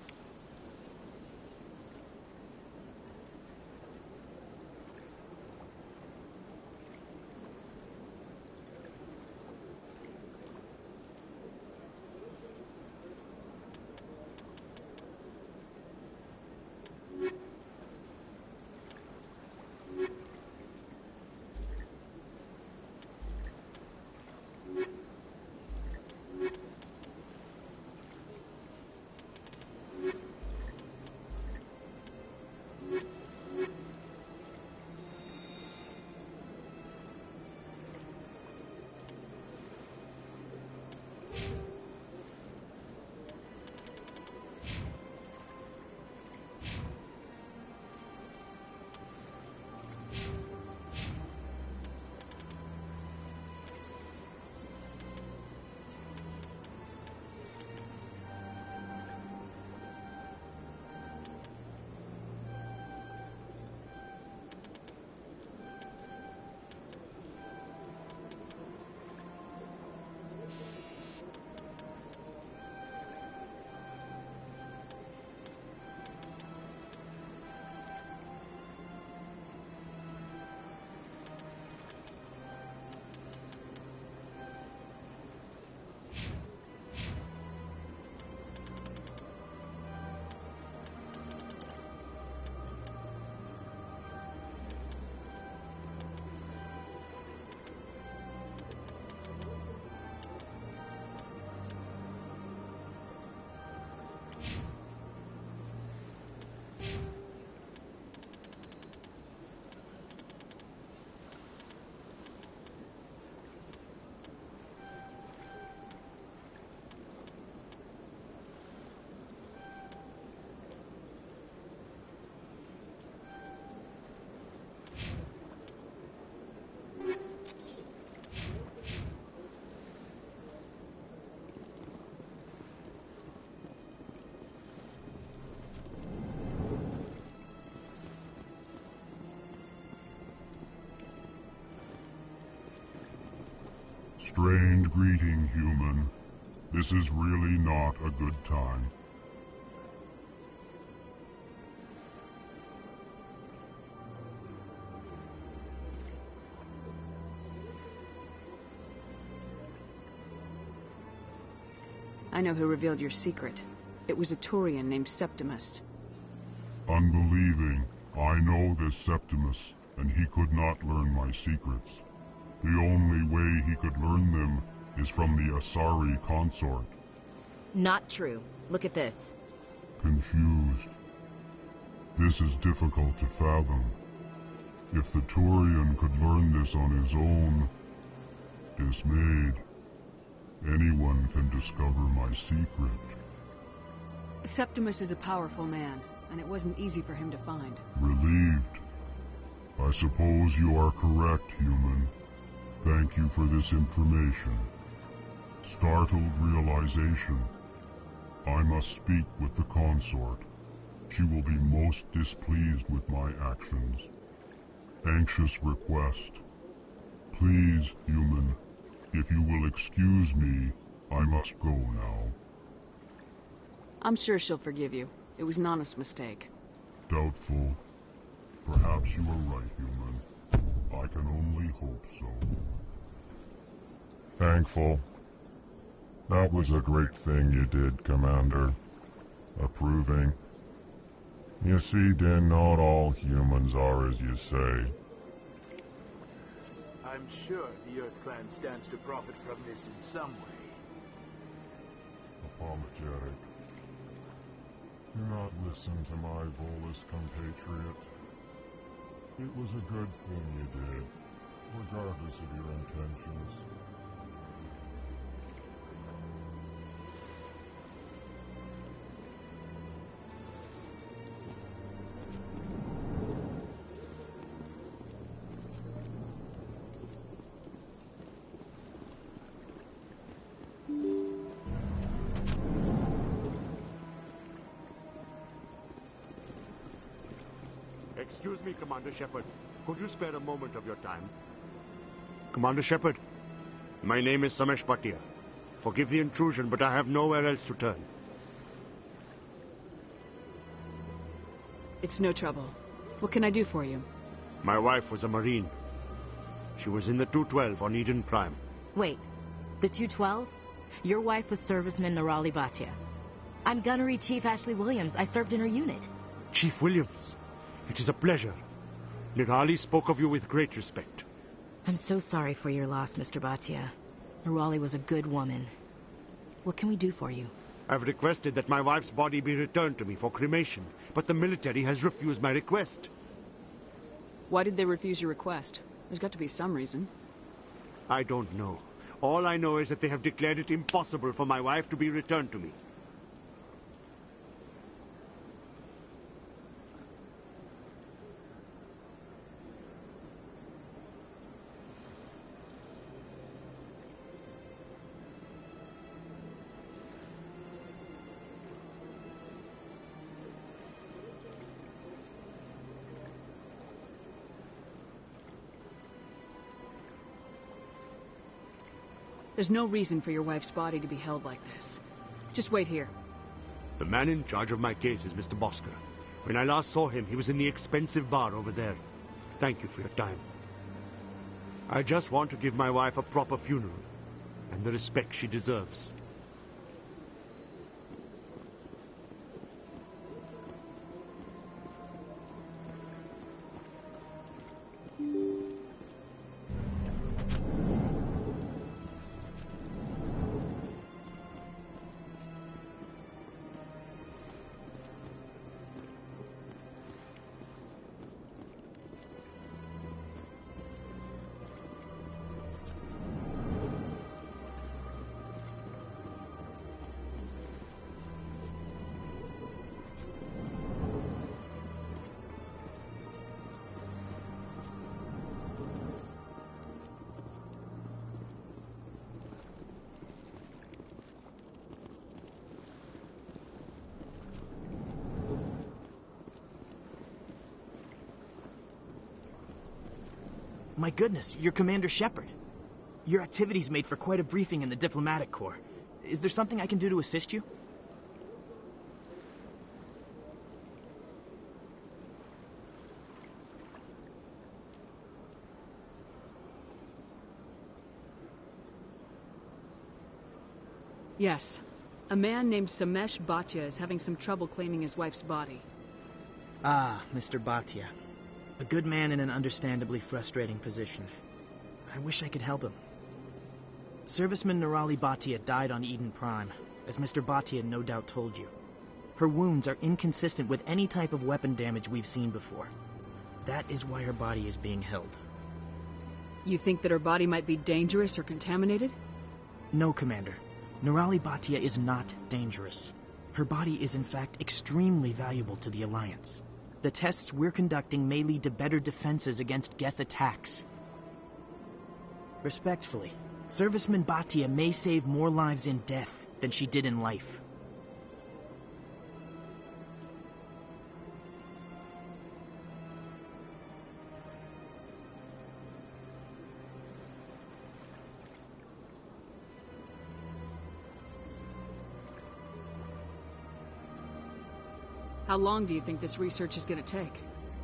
Strained greeting, human. This is really not a good time. I know who revealed your secret. It was a Turian named Septimus. Unbelieving, I know this Septimus, and he could not learn my secrets. The only way he could learn them is from the Asari consort. Not true. Look at this. Confused. This is difficult to fathom. If the Turian could learn this on his own, dismayed, anyone can discover my secret. Septimus is a powerful man, and it wasn't easy for him to find. Relieved. I suppose you are correct, human. Thank you for this information. Startled realization. I must speak with the consort. She will be most displeased with my actions. Anxious request. Please, human, if you will excuse me, I must go now. I'm sure she'll forgive you. It was an honest mistake. Doubtful. Perhaps you are right, human. I can only hope so. Thankful. That was a great thing you did, Commander. Approving. You see, Din, not all humans are as you say. I'm sure the Earth Clan stands to profit from this in some way. Apologetic. Do not listen to my Volus compatriot. It was a good thing you did, regardless of your intentions. Excuse me, Commander Shepard. Could you spare a moment of your time? Commander Shepard, my name is Samesh Bhatia. Forgive the intrusion, but I have nowhere else to turn. It's no trouble. What can I do for you? My wife was a Marine. She was in the 212 on Eden Prime. Wait, the 212? Your wife was Serviceman Nirali Bhatia. I'm Gunnery Chief Ashley Williams. I served in her unit. Chief Williams, it is a pleasure. Nirali spoke of you with great respect. I'm so sorry for your loss, Mr. Bhatia. Nirali was a good woman. What can we do for you? I've requested that my wife's body be returned to me for cremation, but the military has refused my request. Why did they refuse your request? There's got to be some reason. I don't know. All I know is that they have declared it impossible for my wife to be returned to me. There's no reason for your wife's body to be held like this. Just wait here. The man in charge of my case is Mr. Bosker. When I last saw him, he was in the expensive bar over there. Thank you for your time. I just want to give my wife a proper funeral, and the respect she deserves. My goodness, you're Commander Shepard. Your activities made for quite a briefing in the diplomatic corps. Is there something I can do to assist you? Yes. A man named Samesh Bhatia is having some trouble claiming his wife's body. Ah, Mr. Bhatia. A good man in an understandably frustrating position. I wish I could help him. Serviceman Nirali Bhatia died on Eden Prime, as Mr. Bhatia no doubt told you. Her wounds are inconsistent with any type of weapon damage we've seen before. That is why her body is being held. You think that her body might be dangerous or contaminated? No, Commander. Nirali Bhatia is not dangerous. Her body is in fact extremely valuable to the Alliance. The tests we're conducting may lead to better defenses against Geth attacks. Respectfully, Serviceman Bhatia may save more lives in death than she did in life. How long do you think this research is going to take?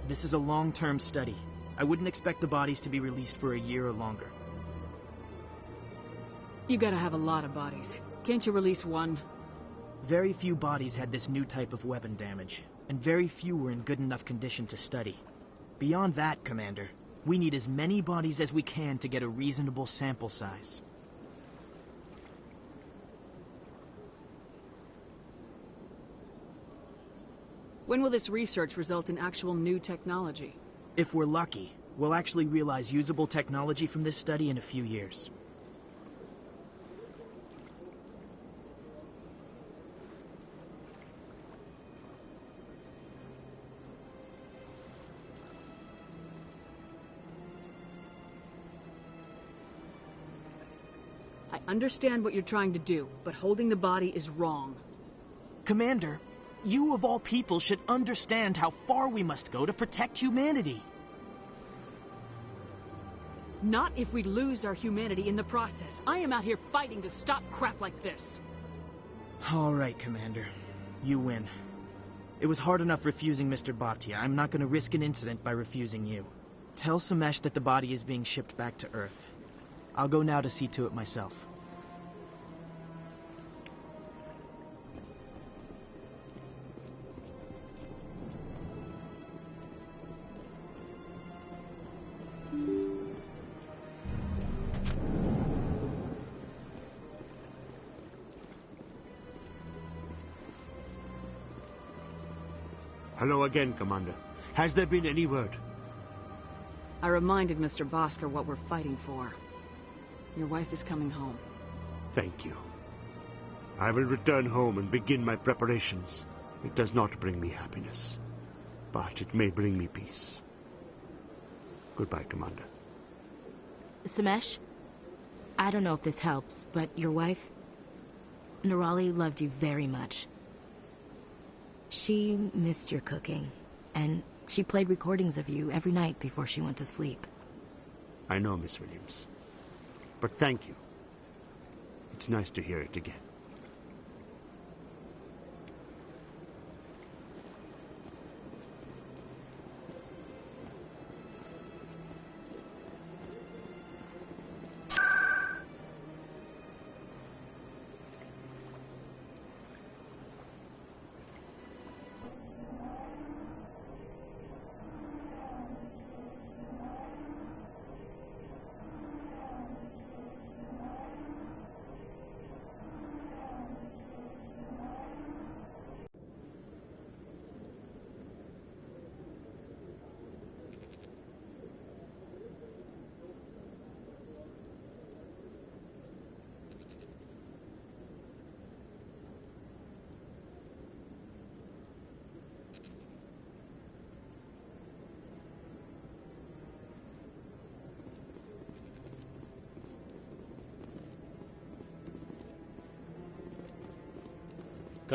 This is a long-term study. I wouldn't expect the bodies to be released for a year or longer. You gotta have a lot of bodies. Can't you release one? Very few bodies had this new type of weapon damage, and very few were in good enough condition to study. Beyond that, Commander, we need as many bodies as we can to get a reasonable sample size. When will this research result in actual new technology? If we're lucky, we'll actually realize usable technology from this study in a few years. I understand what you're trying to do, but holding the body is wrong. Commander, you of all people should understand how far we must go to protect humanity. Not if we lose our humanity in the process. I am out here fighting to stop crap like this. All right, Commander. You win. It was hard enough refusing Mr. Bhatia. I'm not going to risk an incident by refusing you. Tell Samesh that the body is being shipped back to Earth. I'll go now to see to it myself. Hello again, Commander. Has there been any word? I reminded Mr. Bosker what we're fighting for. Your wife is coming home. Thank you. I will return home and begin my preparations. It does not bring me happiness, but it may bring me peace. Goodbye, Commander. Samesh, I don't know if this helps, but your wife, Nerali, loved you very much. She missed your cooking, and she played recordings of you every night before she went to sleep. I know, Miss Williams. But thank you. It's nice to hear it again.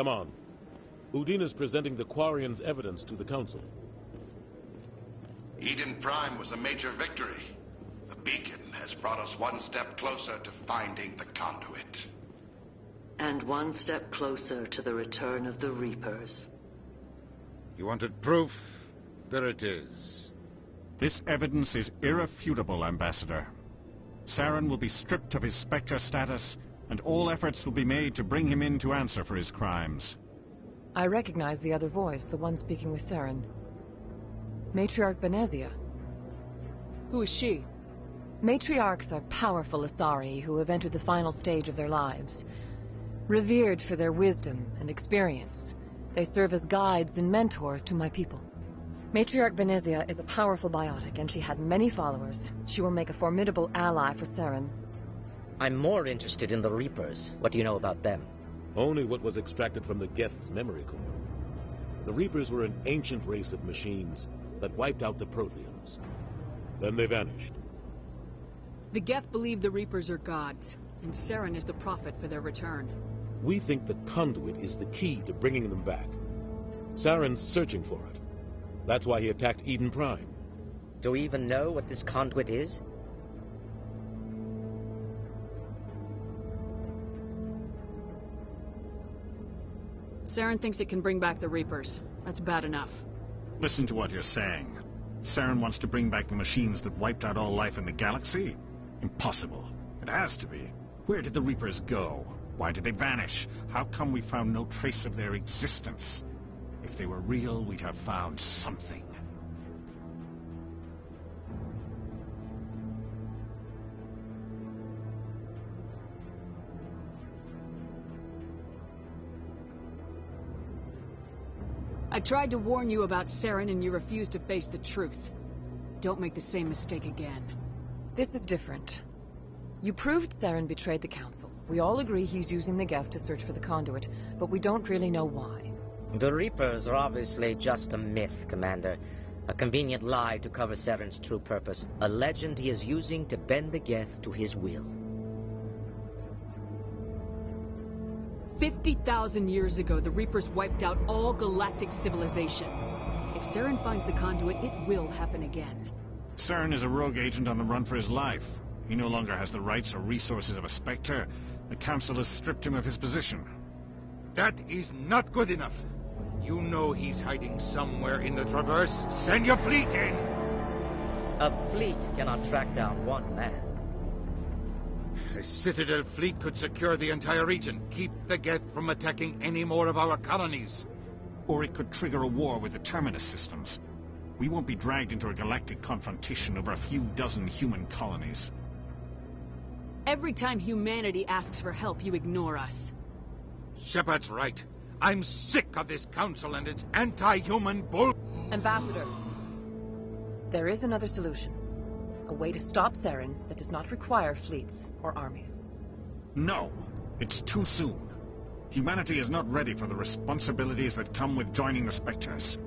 Come on. Udin is presenting the Quarian's evidence to the Council. Eden Prime was a major victory. The beacon has brought us one step closer to finding the conduit. And one step closer to the return of the Reapers. You wanted proof? There it is. This evidence is irrefutable, Ambassador. Saren will be stripped of his Spectre status, and all efforts will be made to bring him in to answer for his crimes. I recognize the other voice, the one speaking with Saren. Matriarch Benezia. Who is she? Matriarchs are powerful Asari who have entered the final stage of their lives. Revered for their wisdom and experience, they serve as guides and mentors to my people. Matriarch Benezia is a powerful biotic, and she had many followers. She will make a formidable ally for Saren. I'm more interested in the Reapers. What do you know about them? Only what was extracted from the Geth's memory core. The Reapers were an ancient race of machines that wiped out the Protheans. Then they vanished. The Geth believe the Reapers are gods, and Saren is the prophet for their return. We think the conduit is the key to bringing them back. Saren's searching for it. That's why he attacked Eden Prime. Do we even know what this conduit is? Saren thinks it can bring back the Reapers. That's bad enough. Listen to what you're saying. Saren wants to bring back the machines that wiped out all life in the galaxy? Impossible. It has to be. Where did the Reapers go? Why did they vanish? How come we found no trace of their existence? If they were real, we'd have found something. I tried to warn you about Saren and you refused to face the truth. Don't make the same mistake again. This is different. You proved Saren betrayed the Council. We all agree he's using the Geth to search for the conduit, but we don't really know why. The Reapers are obviously just a myth, Commander. A convenient lie to cover Saren's true purpose. A legend he is using to bend the Geth to his will. 50,000 years ago, the Reapers wiped out all galactic civilization. If Saren finds the conduit, it will happen again. Saren is a rogue agent on the run for his life. He no longer has the rights or resources of a Spectre. The Council has stripped him of his position. That is not good enough. You know he's hiding somewhere in the Traverse. Send your fleet in! A fleet cannot track down one man. A Citadel fleet could secure the entire region, keep the Geth from attacking any more of our colonies. Or it could trigger a war with the Terminus systems. We won't be dragged into a galactic confrontation over a few dozen human colonies. Every time humanity asks for help, you ignore us. Shepard's right. I'm sick of this council and its anti-human bull... Ambassador, there is another solution. A way to stop Saren that does not require fleets or armies. No, it's too soon. Humanity is not ready for the responsibilities that come with joining the Spectres.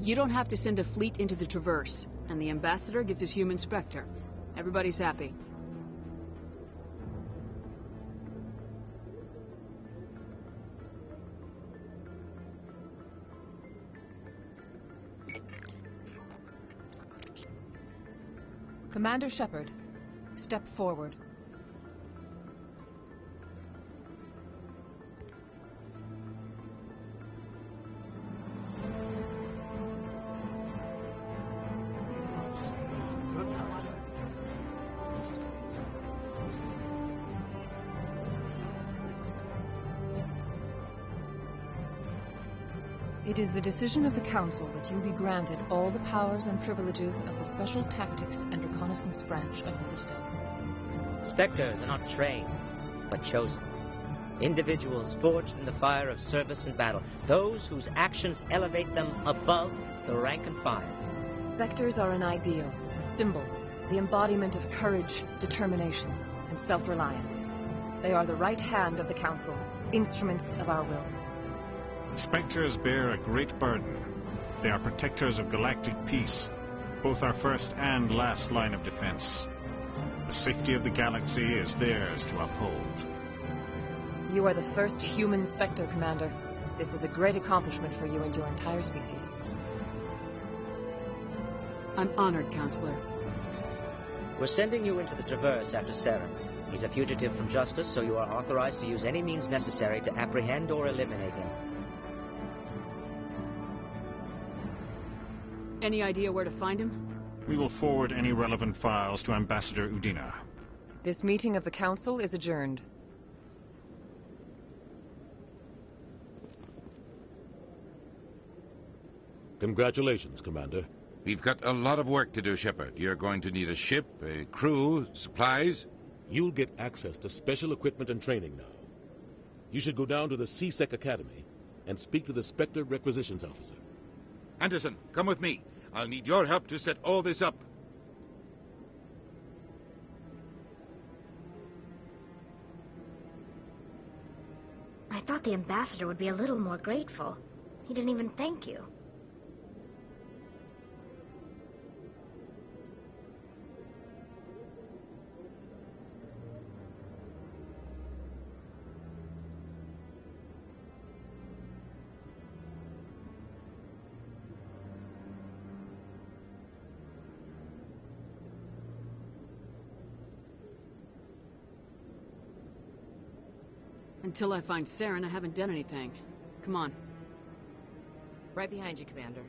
You don't have to send a fleet into the Traverse, and the Ambassador gets his human Spectre. Everybody's happy. Commander Shepard, step forward. It is the decision of the Council that you be granted all the powers and privileges of the Special Tactics and Reconnaissance branch of the Citadel. Spectres are not trained, but chosen. Individuals forged in the fire of service and battle. Those whose actions elevate them above the rank and file. Spectres are an ideal, a symbol, the embodiment of courage, determination, and self-reliance. They are the right hand of the Council, instruments of our will. Spectres bear a great burden. They are protectors of galactic peace, both our first and last line of defense. The safety of the galaxy is theirs to uphold. You are the first human Spectre, Commander. This is a great accomplishment for you and your entire species. I'm honored, Counselor. We're sending you into the Traverse after Saren. He's a fugitive from justice, so you are authorized to use any means necessary to apprehend or eliminate him. Any idea where to find him? We will forward any relevant files to Ambassador Udina. This meeting of the Council is adjourned. Congratulations, Commander. We've got a lot of work to do, Shepard. You're going to need a ship, a crew, supplies. You'll get access to special equipment and training now. You should go down to the C-Sec Academy and speak to the Spectre Requisitions Officer. Anderson, come with me. I'll need your help to set all this up. I thought the ambassador would be a little more grateful. He didn't even thank you. Until I find Saren, I haven't done anything. Come on. Right behind you, Commander.